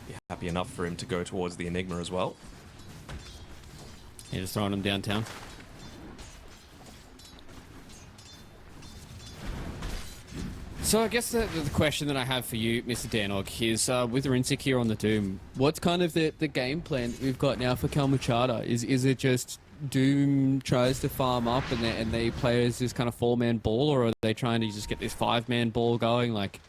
be happy enough for him to go towards the Enigma as well. Yeah, just throwing him downtown. So I guess the question that I have for you, Mr. Danog, is with Rinsick here on the Doom, what's kind of the game plan that we've got now for Kalmychata? Is it just Doom tries to farm up and they play as this kind of 4-man ball, or are they trying to just get this 5-man ball going? Like,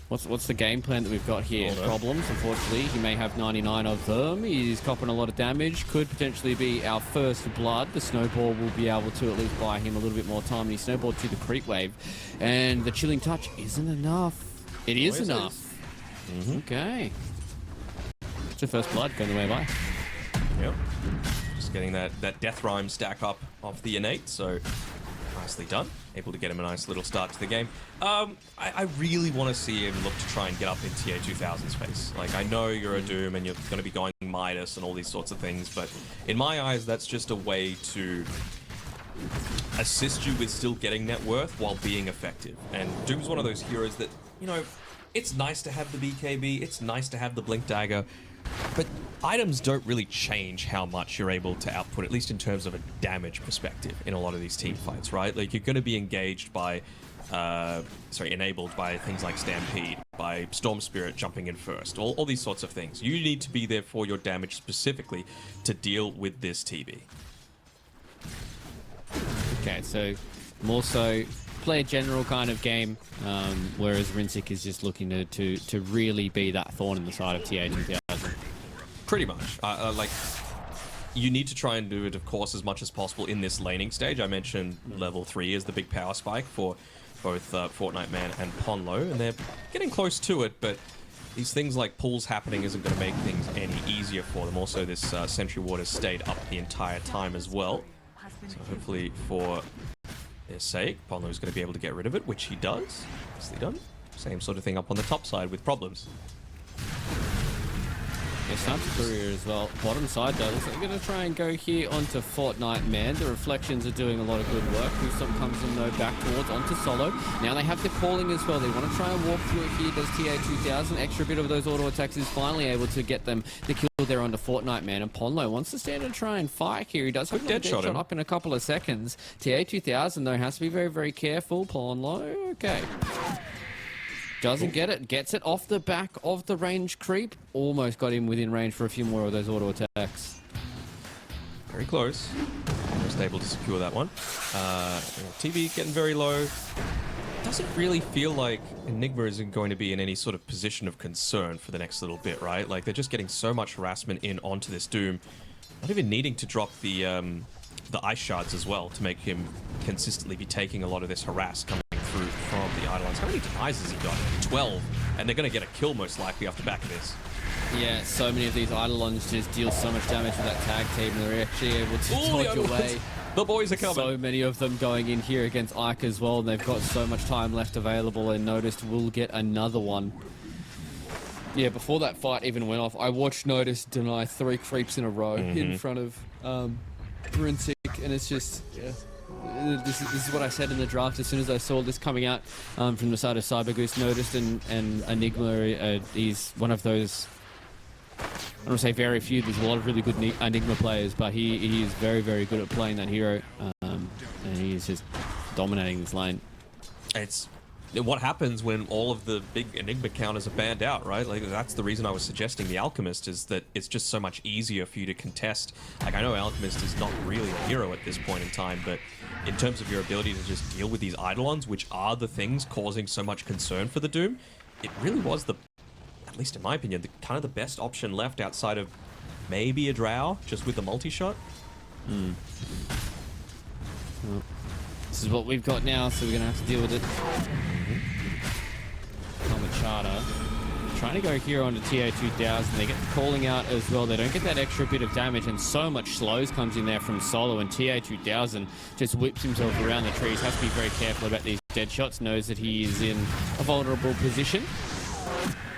what's the game plan that we've got here? Problems, unfortunately. He may have 99 of them. He's copping a lot of damage. Could potentially be our first blood. The snowball will be able to at least buy him a little bit more time. And he snowballed to the creep wave. And the Chilling Touch isn't enough. It is enough. Okay. It's the first blood going the way by. Yep. Just getting that Death Rhyme stack up off the Innate, so nicely done. Able to get him a nice little start to the game. I really want to see him look to try and get up in TA2000 space. Like, I know you're a Doom and you're going to be going Midas and all these sorts of things, but in my eyes, that's just a way to assist you with still getting net worth while being effective. And Doom's one of those heroes that, you know, it's nice to have the BKB, it's nice to have the Blink Dagger, but items don't really change how much you're able to output, at least in terms of a damage perspective in a lot of these team fights, right? Like, you're going to be engaged by, enabled by things like Stampede, by Storm Spirit jumping in first, all these sorts of things. You need to be there for your damage specifically to deal with this TB. Okay, so more so play a general kind of game, whereas Rinsick is just looking to really be that thorn in the side of TA2000. Pretty much. Like, you need to try and do it, of course, as much as possible in this laning stage. I mentioned level 3 is the big power spike for both Fortnite Man and Ponlo, and they're getting close to it, but these things like pulls happening isn't going to make things any easier for them. Also, this Sentry Ward has stayed up the entire time as well. So hopefully for their sake, Ponlo's going to be able to get rid of it, which he does. Nicely done. Same sort of thing up on the top side with problems. Yeah, Snap's Courier as well. Bottom side though, looks like they're going to try and go here onto Fortnite Man. The Reflections are doing a lot of good work. Goose comes in though back towards onto Solo. Now they have the calling as well. They want to try and walk through it here. Does TA2000. Extra bit of those auto attacks is finally able to get them the kill there onto Fortnite Man. And Ponlo wants to stand and try and fight here. He does have a dead shot up in a couple of seconds. TA2000 though has to be very, very careful. Ponlo, okay. Doesn't get it. Gets it off the back of the range creep. Almost got him within range for a few more of those auto attacks. Very close. Almost able to secure that one. TV getting very low. Doesn't really feel like Enigma isn't going to be in any sort of position of concern for the next little bit, right? Like, they're just getting so much harassment in onto this Doom. Not even needing to drop the ice shards as well to make him consistently be taking a lot of this harass coming through from the Eidolons. How many denies has he got? 12. And they're going to get a kill most likely off the back of this. Yeah, so many of these Eidolons just deal so much damage with that tag team, and they're actually able to dodge away. The boys are coming. So many of them going in here against Ike as well, and they've got so much time left available, and Noticed will get another one. Yeah, before that fight even went off, I watched Noticed deny 3 creeps in a row in front of Brinsic, and it's just... Yeah. This is what I said in the draft as soon as I saw this coming out from the side of Cybergoose. Noticed and Enigma, he's one of those... I don't want to say very few. There's a lot of really good Enigma players, but he is very, very good at playing that hero, and he is just dominating this lane. It's what happens when all of the big Enigma counters are banned out, right? Like, that's the reason I was suggesting the Alchemist, is that it's just so much easier for you to contest. Like, I know Alchemist is not really a hero at this point in time, but in terms of your ability to just deal with these Eidolons, which are the things causing so much concern for the Doom, it really was at least in my opinion, kind of the best option left outside of maybe a Drow, just with the multi-shot. Well, this is what we've got now, so we're going to have to deal with it. Kalmychata trying to go here onto TA2000. They get the calling out as well. They don't get that extra bit of damage, and so much slows comes in there from Solo, and TA2000 just whips himself around the trees. Has to be very careful about these dead shots. Knows that he is in a vulnerable position.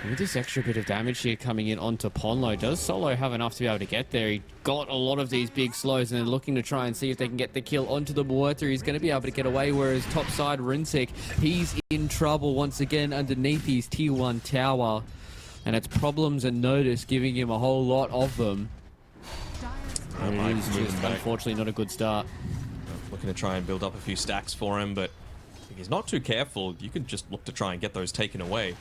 With this extra bit of damage here coming in onto Ponlo, does Solo have enough to be able to get there? He got a lot of these big slows, and they're looking to try and see if they can get the kill onto the Muerta. He's going to be able to get away, whereas topside Rinsik, he's in trouble once again underneath his tier 1 tower. And it's problems and Notice giving him a whole lot of them. And it is just, unfortunately, not a good start. Looking to try and build up a few stacks for him, but if he's not too careful, you can just look to try and get those taken away.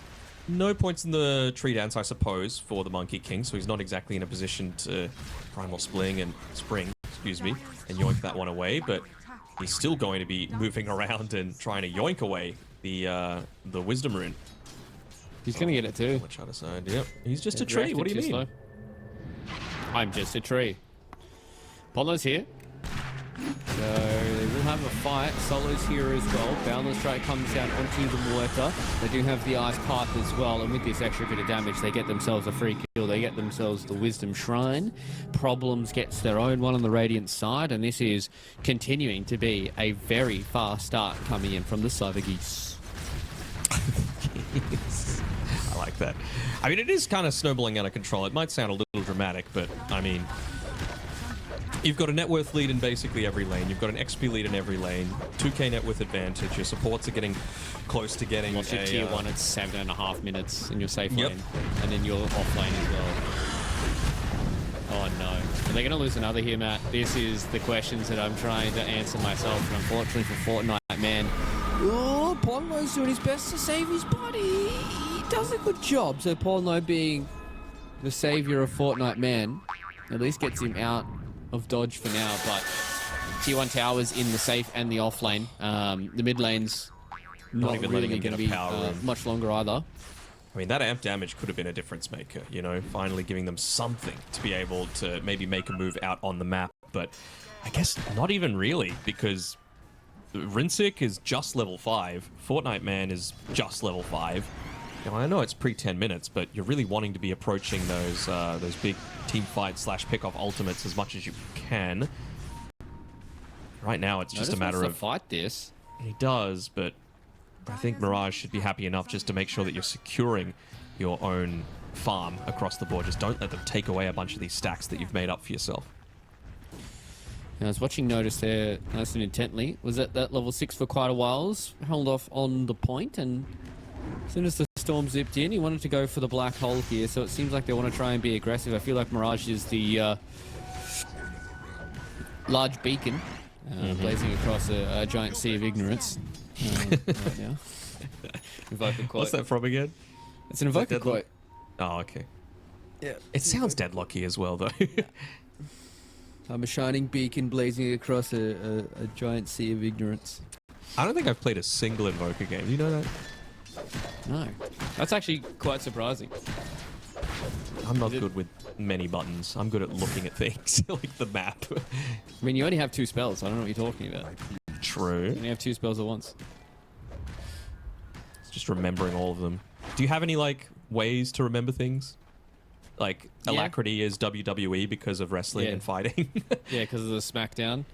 No points in the tree dance, I suppose, for the Monkey King, so he's not exactly in a position to Primal Spring, and yoink that one away, but he's still going to be moving around and trying to yoink away the Wisdom Rune. He's going to get it too. Let's try to side. Yep. He's just a tree. What do you mean? Slow. I'm just a tree. Ponlo's here. So they will have a fight. Solo's here as well. Boundless Strike comes down onto the Muerta. They do have the Ice Path as well, and with this extra bit of damage, they get themselves a free kill. They get themselves the Wisdom Shrine. Problems gets their own one on the Radiant side, and this is continuing to be a very fast start coming in from the Cyber Geese. I like that. I mean, it is kind of snowballing out of control. It might sound a little dramatic, but I mean, you've got a net worth lead in basically every lane. You've got an XP lead in every lane. 2k net worth advantage. Your supports are getting close to getting What's your tier 1 at 7.5 minutes in your safe lane, and then your off lane as well. Oh no. Are they going to lose another here, Matt? This is the questions that I'm trying to answer myself, and unfortunately for Fortnite, man. Oh, Ponlo's doing his best to save his body. He does a good job. So Ponlo, being the savior of Fortnite, man, at least gets him out of dodge for now. But tier 1 towers in the safe and the off lane. The mid lane's not even really letting him get going to a power be much longer either. I mean, that amp damage could have been a difference maker, you know, finally giving them something to be able to maybe make a move out on the map. But I guess not even really, because Rinsik is just level 5. Fortnite Man is just level 5. Now, I know it's pre-10 minutes, but you're really wanting to be approaching those big team fight / pick-off ultimates as much as you can. Right now, it's just a matter of... fight this. He does, but I think Mirage should be happy enough just to make sure that you're securing your own farm across the board. Just don't let them take away a bunch of these stacks that you've made up for yourself. I was watching Notice there nice and intently. Was at that level 6 for quite a while. Held off on the point, and as soon as the storm zipped in, he wanted to go for the black hole here. So it seems like they want to try and be aggressive. I feel like Mirage is the large beacon blazing across a giant sea of ignorance right now. Invoker quote. What's that from again? It's an invoker Deadlock? quote. Oh, okay. Yeah. It sounds deadlocky as well, though. I'm a shining beacon blazing across a giant sea of ignorance. I don't think I've played a single Invoker game. Do you know that? No. That's actually quite surprising. I'm not good with many buttons. I'm good at looking at things, like the map. I mean, you only have 2 spells. I don't know what you're talking about. True. You only have 2 spells at once. It's just remembering all of them. Do you have any, like, ways to remember things? Like, Alacrity is WWE because of wrestling and fighting. Yeah, because of the SmackDown.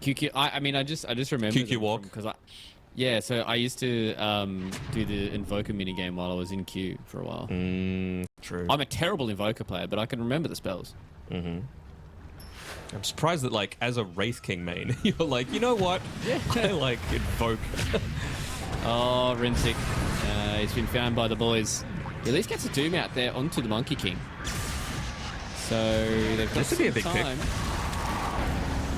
QQ. I mean, I just remember QQ walk. because yeah. So I used to do the Invoker minigame while I was in Q for a while. True. I'm a terrible Invoker player, but I can remember the spells. I'm surprised that, like, as a Wraith King main, you're like, you know what? Yeah. I like Invoke. Oh, Rinsick. He's been found by the boys. He at least gets a Doom out there onto the Monkey King. So they've got This would be a some big pick. time.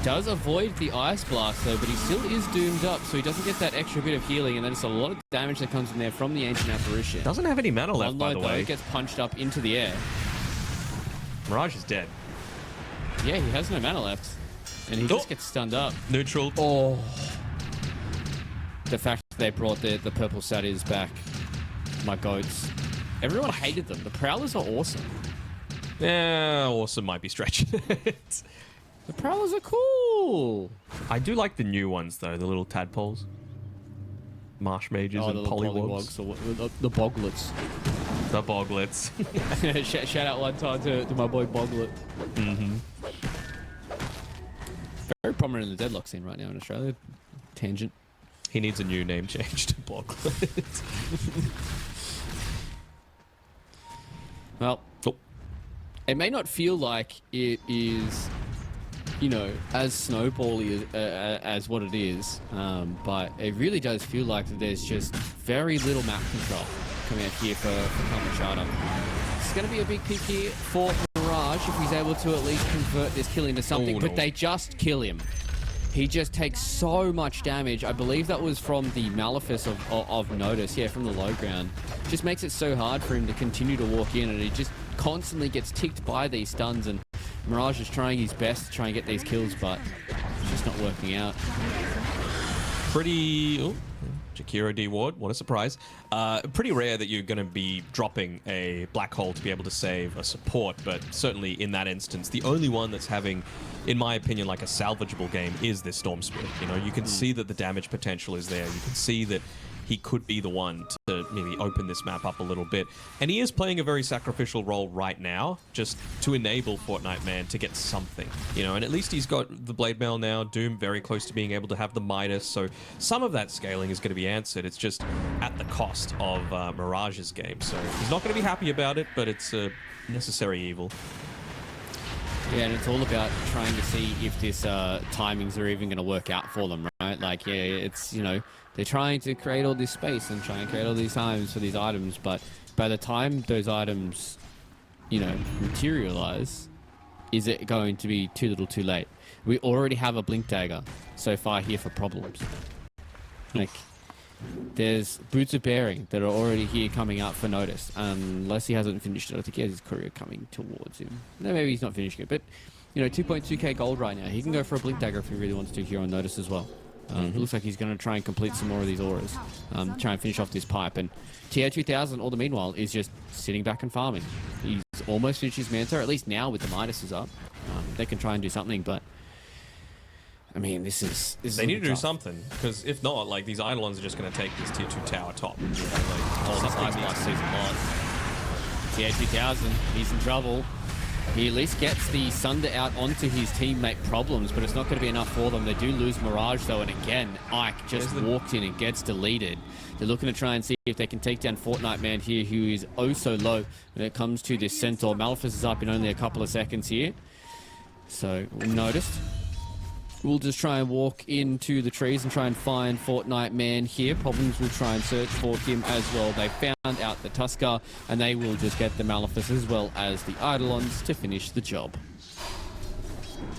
Does avoid the Ice Blast though, but he still is doomed up, so he doesn't get that extra bit of healing, and then it's a lot of damage that comes in there from the Ancient Apparition. Doesn't have any mana left, by the way. Gets punched up into the air. Mirage is dead. Yeah, he has no mana left, and he just gets stunned up. Neutral. Oh. The fact that they brought the purple satyrs back, my goats. Everyone hated them. The Prowlers are awesome. Yeah, awesome might be stretching it. The Prowlers are cool. I do like the new ones, though, the little tadpoles. Marsh mages and the polywogs. The Boglets. The boglets. Shout out one time to my boy Boglet. Very prominent in the deadlock scene right now in Australia. Tangent. He needs a new name change to Boglet. Well, it may not feel like it is, you know, as snowbally as what it is, but it really does feel like that there's just very little map control coming out here for Kalmychata. It's going to be a big pick here for Mirage if he's able to at least convert this kill into something, but they just kill him. He just takes so much damage. I believe that was from the Malefice of Notice, yeah, from the low ground. Just makes it so hard for him to continue to walk in, and he just constantly gets ticked by these stuns, and Mirage is trying his best to try and get these kills, but it's just not working out. Pretty... Oh, Jakiro D. Ward, what a surprise. Pretty rare that you're going to be dropping a black hole to be able to save a support, but certainly in that instance, the only one that's having, in my opinion, like a salvageable game is this Storm Spirit. You know, you can see that the damage potential is there. You can see that he could be the one to maybe open this map up a little bit. And he is playing a very sacrificial role right now, just to enable Fortnite Man to get something, you know, and at least he's got the Blade Mail now, Doom very close to being able to have the Midas, so some of that scaling is going to be answered. It's just at the cost of Mirage's game, so he's not going to be happy about it, but it's a necessary evil. Yeah, and it's all about trying to see if this timings are even going to work out for them, right? Like, yeah, it's, you know, they're trying to create all this space and try and create all these times for these items, but by the time those items, you know, materialize, is it going to be too little too late? We already have a Blink Dagger so far here for problems. Like, there's Boots of Bearing that are already here coming out for Notice, unless he hasn't finished it. I think he has his courier coming towards him. No, maybe he's not finishing it, but, you know, 2.2k gold right now. He can go for a Blink Dagger if he really wants to here on Notice as well. It looks like he's going to try and complete some more of these auras, try and finish off this pipe. And TO2000, all the meanwhile, is just sitting back and farming. He's almost finished his Manta, at least now with the Midas up. They can try and do something, but I mean, this is they need to do something, because if not, like, these Eidolons are just going to take this tier 2 tower top. You know, like, all this Ice Blast season TO2000, he's in trouble. He at least gets the Sunder out onto his teammate Problems, but it's not going to be enough for them. They do lose Mirage, though, and again, Ike just walked in and gets deleted. They're looking to try and see if they can take down Fortnite Man here, who is oh so low when it comes to this Centaur. Malefice is up in only a couple of seconds here. So, noticed. We'll just try and walk into the trees and try and find Fortnite Man here. Problems will try and search for him as well. They found out the Tusker, and they will just get the Malefice as well as the Eidolons to finish the job.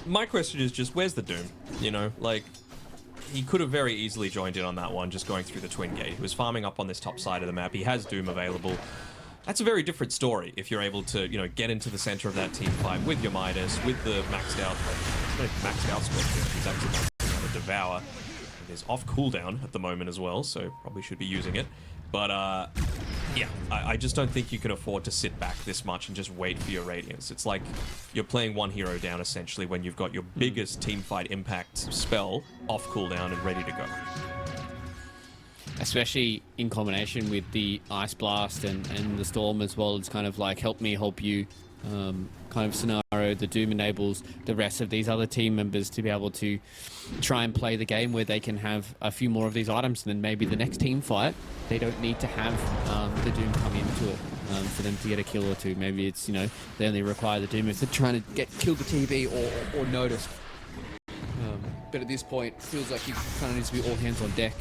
My question is just, where's the Doom? You know, like, he could have very easily joined in on that one, just going through the Twin Gate. He was farming up on this top side of the map. He has Doom available. That's a very different story if you're able to, you know, get into the center of that team fight with your Midas, with the maxed out script. He's actually going to devour. It is off cooldown at the moment as well, so probably should be using it. But yeah, I just don't think you can afford to sit back this much and just wait for your Radiance. It's like you're playing one hero down essentially when you've got your biggest teamfight impact spell off cooldown and ready to go. Especially in combination with the Ice Blast and the Storm as well. It's kind of like help me, help you kind of scenario. The Doom enables the rest of these other team members to be able to try and play the game where they can have a few more of these items, and then maybe the next team fight, they don't need to have the Doom come into it for them to get a kill or two. Maybe it's, you know, they only require the Doom if they're trying to kill the TV or noticed. But at this point, it feels like you kind of needs to be all hands on deck.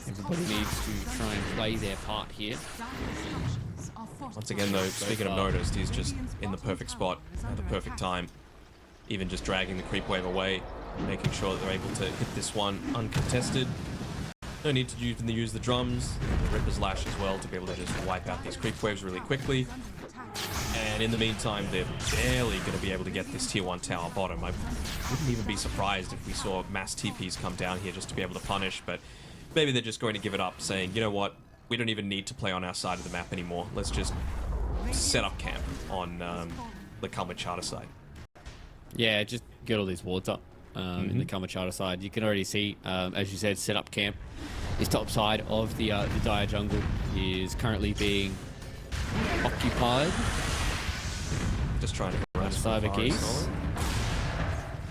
Everybody needs to try and play their part here. Once again, though, speaking of noticed, he's just in the perfect spot at the perfect time. Even just dragging the creep wave away, making sure that they're able to hit this one uncontested. No need to even use the drums, the Ripper's Lash as well, to be able to just wipe out these creep waves really quickly. And in the meantime, they're barely going to be able to get this tier 1 tower bottom. I wouldn't even be surprised if we saw mass TPs come down here just to be able to punish, but maybe they're just going to give it up, saying, you know what, we don't even need to play on our side of the map anymore. Let's just set up camp on the Kalmychata side. Yeah, just get all these wards up in the Kalmychata side. You can already see, as you said, set up camp. This top side of the Dire jungle is currently being occupied. Just trying to run Cyber Geese.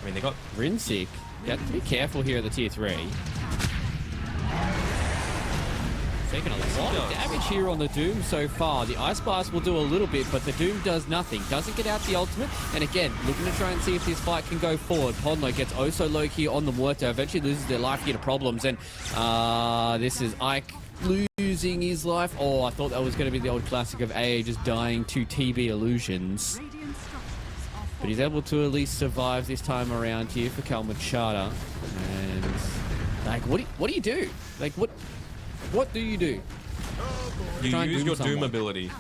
I mean, they got Rinsick. You have to be careful here at the tier 3. Taking a lot of damage here on the Doom so far. The Ice Blast will do a little bit, but the Doom does nothing. Doesn't get out the ultimate. And again, looking to try and see if this fight can go forward. Ponlo gets oh so low here on the Muerto. Eventually loses their life here to problems. And this is Ike losing his life. Oh, I thought that was going to be the old classic of AA just dying to TB illusions. But he's able to at least survive this time around here for Kalmychata. And like, what do you do? Like, what do you do? You use your Doom ability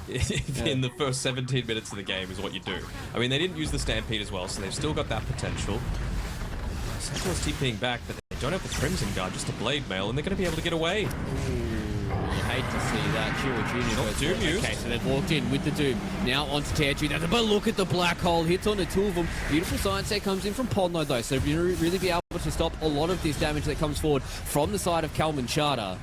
in the first 17 minutes of the game is what you do. I mean, they didn't use the Stampede as well, so they've still got that potential. Sentinel's TPing back, but they don't have the Crimson Guard, just a Blade Mail, and they're going to be able to get away. You hate to see that. Chira Jr. Not Doom used. Okay, so they've walked in with the Doom. Now onto Tier 2. But look at the black hole. Hits on the two of them. Beautiful science there comes in from Ponlo, though. So really be able to stop a lot of this damage that comes forward from the side of Kalmychata.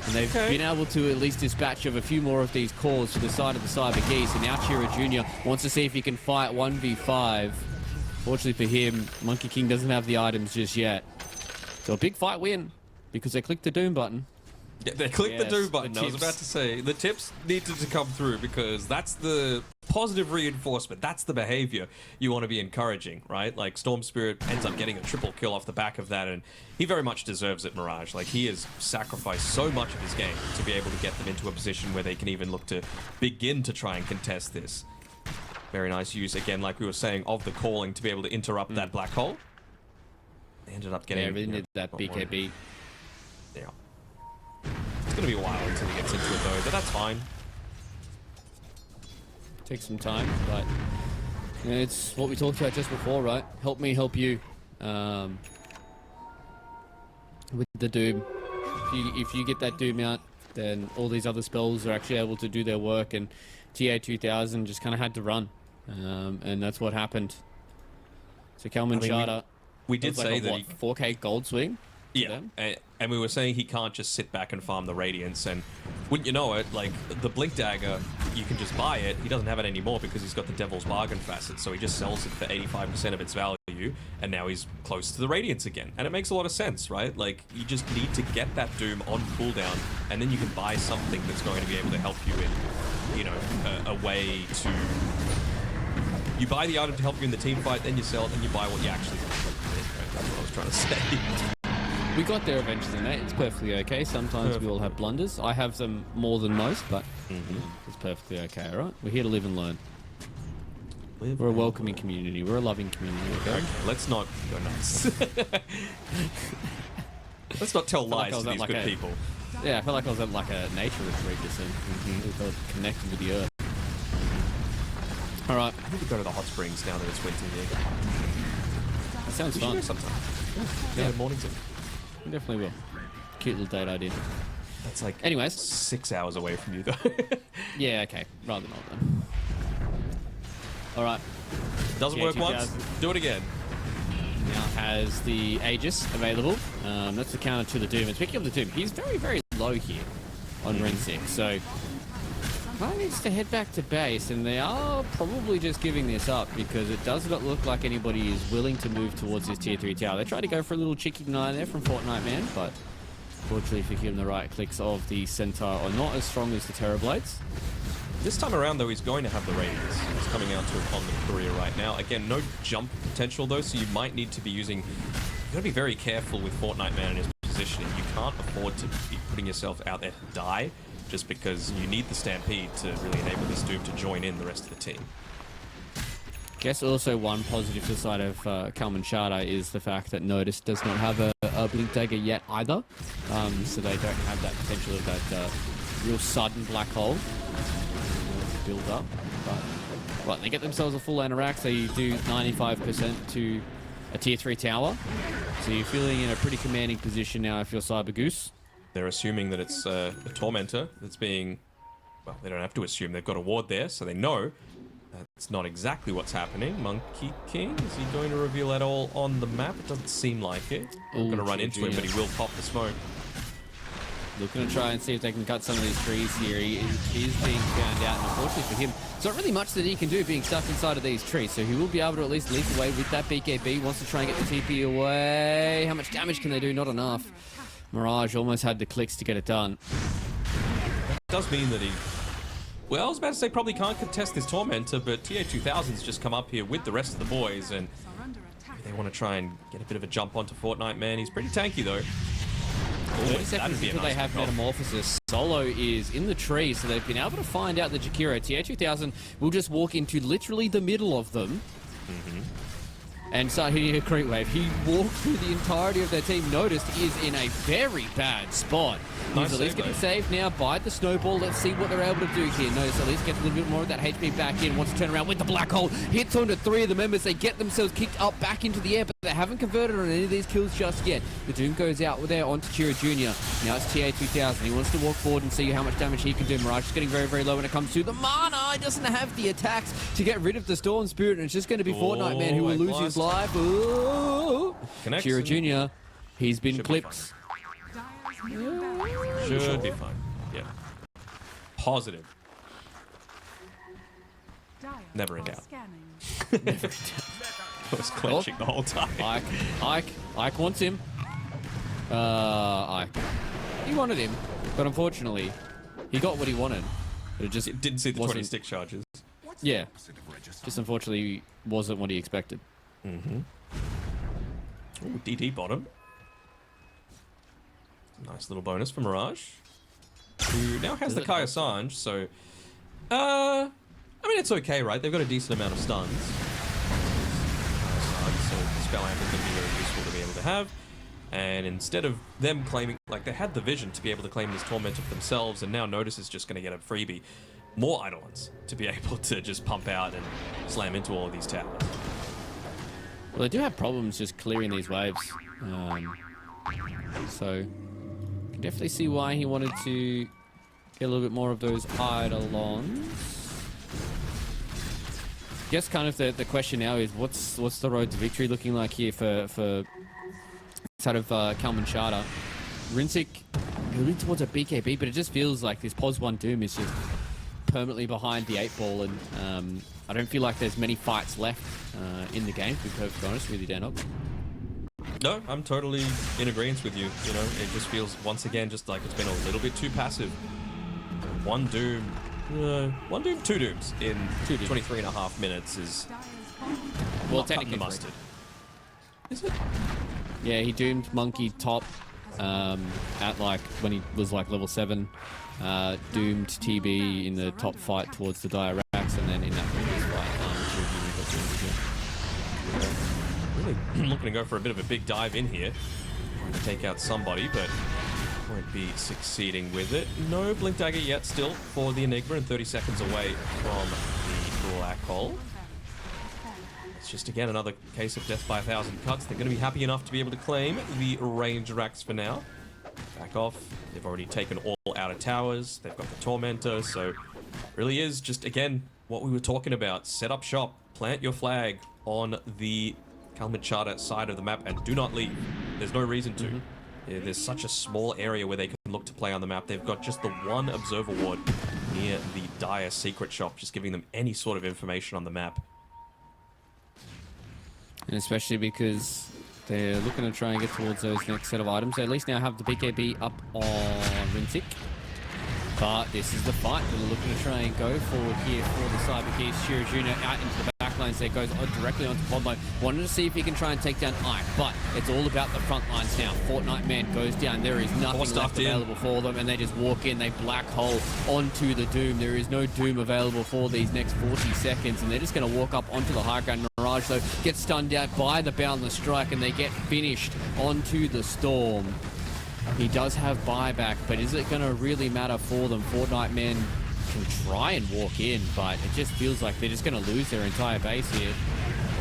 And they've been able to at least dispatch of a few more of these calls to the side of the Cyber Geese. And now Chira Jr. wants to see if he can fight 1v5. Fortunately for him, Monkey King doesn't have the items just yet. So a big fight win because they clicked the Doom button. Yeah, they clicked the Doom button. I was about to say, the tips needed to come through because that's the positive reinforcement. That's the behavior you want to be encouraging, right? Like, Storm Spirit ends up getting a triple kill off the back of that, and he very much deserves it, Mirage. Like, he has sacrificed so much of his game to be able to get them into a position where they can even look to begin to try and contest this. Very nice use, again, like we were saying, of the calling to be able to interrupt that black hole. They ended up getting... Yeah, really needed that BKB. Yeah. It's going to be a while until he gets into it, though, but that's fine. Takes some time, but it's what we talked about just before, right? Help me, help you. With the Doom. If you get that Doom out, then all these other spells are actually able to do their work, and TA 2000 just kind of had to run. And that's what happened. So Kalmychata... we did say that he 4K gold swing. Yeah, and we were saying he can't just sit back and farm the Radiance, and wouldn't you know it, like, the Blink Dagger, you can just buy it. He doesn't have it anymore because he's got the Devil's Bargain facet, so he just sells it for 85% of its value, and now he's close to the Radiance again. And it makes a lot of sense, right? Like, you just need to get that Doom on cooldown, and then you can buy something that's going to be able to help you in, you know, a way to... You buy the item to help you in the team fight, then you sell it, and you buy what you actually want. That's what I was trying to say. We got there eventually, mate. It's perfectly okay. Sometimes we all have blunders. I have them more than most, but it's perfectly okay, all right? We're here to live and learn. We're a welcoming community. We're a loving community. Okay? Okay, let's not go nuts. Let's not tell lies to these good people. Yeah, I felt like I was at like a nature retreat or something. I felt connected with the earth. All right. I need to go to the hot springs now that it's winter here. That sounds We should fun. go sometime. Yeah, in Mornington. We definitely will. Cute little date idea. That's like Anyways. 6 hours away from you, though. Yeah, okay. Rather not then. All right. Doesn't Yeah, work once. 2000. Do it again. Now has the Aegis available. That's the counter to the Doom. And speaking of the Doom, he's very, very low here on ring 6. So kind of needs to head back to base, and they are probably just giving this up because it does not look like anybody is willing to move towards this tier 3 tower. They tried to go for a little cheeky 9 there from Fortnite Man, but fortunately if you give him the right clicks of the Centaur are not as strong as the Terrorblades. This time around, though, he's going to have the Radiance. He's coming out to it on the career right now. Again, no jump potential, though, so you might need to be using... You've got to be very careful with Fortnite Man in his positioning. You can't afford to be putting yourself out there to die just because you need the Stampede to really enable this Doom to join in the rest of the team. Guess also one positive side of Kalmychata is the fact that Notice does not have a Blink Dagger yet either. So they don't have that potential of that real sudden black hole build up. But well, they get themselves a full Anorak. They do 95% to a tier 3 tower. So you're feeling in a pretty commanding position now if you're Cyber Goose. They're assuming that it's a Tormentor that's being... Well, they don't have to assume. They've got a ward there, so they know that's not exactly what's happening. Monkey King, is he going to reveal that all on the map? It doesn't seem like it. I'm going to run into him, but he will pop the smoke. Looking to try and see if they can cut some of these trees here. He is being found out, and unfortunately for him, there's not really much that he can do being stuck inside of these trees, so he will be able to at least leap away with that BKB. Wants to try and get the TP away. How much damage can they do? Not enough. Mirage almost had the clicks to get it done. It does mean that he... Well, I was about to say probably can't contest this Tormentor, but TA2000's just come up here with the rest of the boys, and they want to try and get a bit of a jump onto Fortnite Man. He's pretty tanky, though. 20 seconds until they have Metamorphosis. Solo is in the tree, so they've been able to find out that Jakiro, TA2000, will just walk into literally the middle of them and start hitting a creep wave. He walked through the entirety of their team. Noticed is in a very bad spot. Nice He's at least save, getting saved now by the snowball. Let's see what they're able to do here. Notice at least gets a little bit more of that HP back in. Wants to turn around with the black hole. Hits onto 3 of the members. They get themselves kicked up back into the air, but they haven't converted on any of these kills just yet. The Doom goes out there onto Chiro Jr. Now it's TA2000. He wants to walk forward and see how much damage he can do. Mirage is getting very, very low when it comes to the mana. He doesn't have the attacks to get rid of the Storm Spirit, and it's just going to be Fortnite Man who will lose his life. Ooh. Chiro Jr. He's been clipped. Should be fine. Yeah. Positive. Never in doubt. Never I was clenching the whole time. Ike wants him. Ike. He wanted him, but unfortunately, he got what he wanted. But it just Didn't see the 20 wasn't- stick charges. Yeah. Just unfortunately wasn't what he expected. Ooh, DD bottom. Nice little bonus for Mirage, who now has the Kai Assange, so... I mean, it's okay, right? They've got a decent amount of stuns. So Spell Amp is going to be very useful to be able to have. And instead of them claiming... Like, they had the vision to be able to claim this Tormentor for themselves, and now Notice is just going to get a freebie. More Eidolons to be able to just pump out and slam into all of these towers. Well, they do have problems just clearing these waves. So, can definitely see why he wanted to get a little bit more of those Eidolons. I guess kind of the question now is what's the road to victory looking like here for sort of Kalmychata. Rinsick moving towards a BKB, but it just feels like this Pos 1 Doom is just permanently behind the 8-ball, and I don't feel like there's many fights left in the game, to be perfectly honest with you, Danog. No, I'm totally in agreement with you. You know, it just feels, once again, just like it's been a little bit too passive. One Doom, two Dooms in 23 and a half minutes is Well, not cutting technically the mustard. Is it? Yeah, he doomed Monkey top at like when he was like level 7. Doomed TB in the top fight towards the Dire Rack. buybacks, and then in that previous fight, Really looking to go for a bit of a big dive in here. Trying to take out somebody, but won't be succeeding with it. No Blink Dagger yet still for the Enigma, and 30 seconds away from the Black Hole. It's just, again, another case of death by 1,000 cuts. They're going to be happy enough to be able to claim the range racks for now. Back off. They've already taken all outer towers. They've got the Tormentor, so really is just, again, what we were talking about. Set up shop, plant your flag on the Kalmychata side of the map, and do not leave. There's no reason to. There's such a small area where they can look to play on the map. They've got just the one observer ward near the Dire secret shop, just giving them any sort of information on the map. And especially because they're looking to try and get towards those next set of items. They at least now have the BKB up on Rinsick. But this is the fight that they're looking to try and go forward here for the Cyber Keys. Shira Jr. out into the backlines there, goes directly onto Podmo. Wanted to see if he can try and take down Ike, but it's all about the front lines now. Fortnite Man goes down. There is nothing left available for them, and they just walk in. They black hole onto the Doom. There is no Doom available for these next 40 seconds, and they're just going to walk up onto the high ground. Mirage, though, gets stunned out by the Boundless Strike, and they get finished onto the Storm. He does have buyback, but is it going to really matter for them? Fortnite Man can try and walk in, but it just feels like they're just going to lose their entire base here.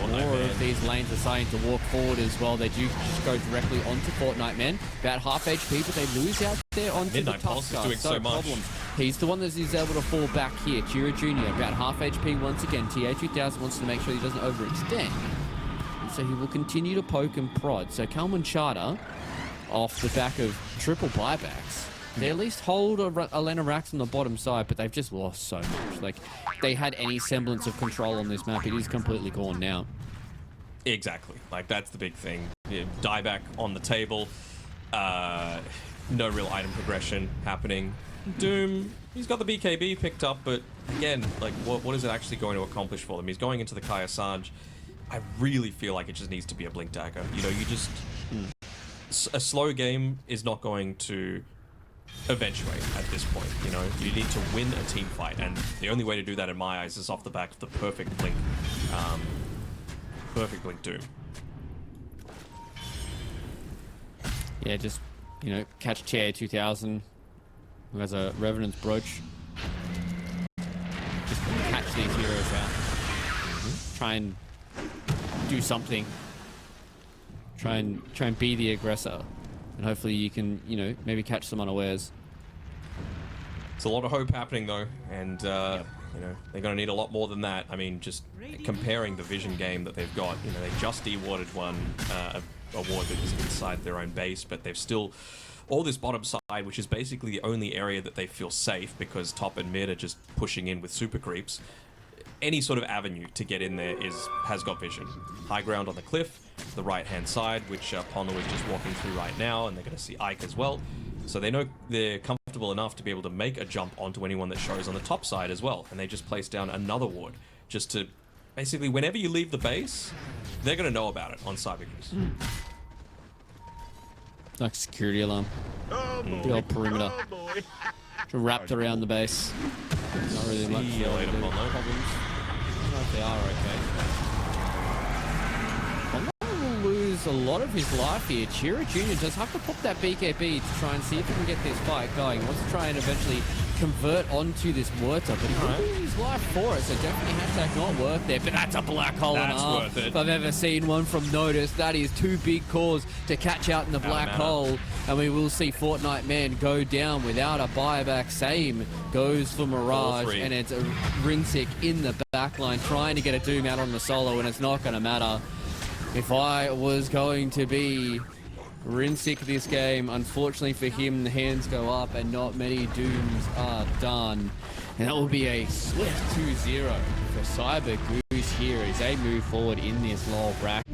More of these lanes are starting to walk forward as well. They do just go directly onto Fortnite Man. About half HP, but they lose out there onto Midnight the Pulse Tusker. is doing so much. Problems. He's the one that is able to fall back here. Chira Jr. about half HP once again. TA2000 wants to make sure he doesn't overextend. And so he will continue to poke and prod. So Kalmychata, off the back of triple buybacks, they at least hold a lane of racks on the bottom side, but they've just lost so much. Like, they had any semblance of control on this map. It is completely gone now. Exactly. Like, that's the big thing. Dieback on the table. No real item progression happening. Doom, he's got the BKB picked up, but again, like, what is it actually going to accomplish for them? He's going into the Kaya Sarge. I really feel like it just needs to be a Blink Dagger. You know, you just... A slow game is not going to eventuate at this point. You know, you need to win a team fight, and the only way to do that in my eyes is off the back of the perfect Blink Doom. Yeah, just, you know, catch TA2000, who has a Revenant's Brooch. Just catch these heroes out. Try and do something. Try and be the aggressor, and hopefully you can, you know, maybe catch some unawares. It's a lot of hope happening though, and you know, they're going to need a lot more than that. I mean, just comparing the vision game that they've got, you know, they just awarded one award that was inside their own base, but they've still all this bottom side, which is basically the only area that they feel safe because top and mid are just pushing in with super creeps. Any sort of avenue to get in there has got vision. High ground on the cliff, the right-hand side, which Pono is just walking through right now, and they're going to see Ike as well. So they know they're comfortable enough to be able to make a jump onto anyone that shows on the top side as well, and they just place down another ward just to basically, whenever you leave the base, they're going to know about it on Cyber Goose. Like security alarm. The old perimeter. Wrapped around the base. Not really much. See you later, Pono. Problems. I don't know if they are okay. Pono will lose a lot of his life here. Chira Jr. does have to pop that BKB to try and see if he can get this fight going. He wants to try and eventually convert onto this Wurter, but he will lose his life for it, so definitely hashtag not worth there. But that's a black hole and a half. Worth it. If I've ever seen one from Notice, that is too big cause to catch out in the black hole. And we will see Fortnite Man go down without a buyback. Same goes for Mirage, and it's a Rinsick in the backline trying to get a Doom out on the solo, and it's not going to matter. If I was going to be Rinsick this game, unfortunately for him, the hands go up and not many Dooms are done. And that will be a swift 2-0 for Cyber Goose here as they move forward in this low bracket.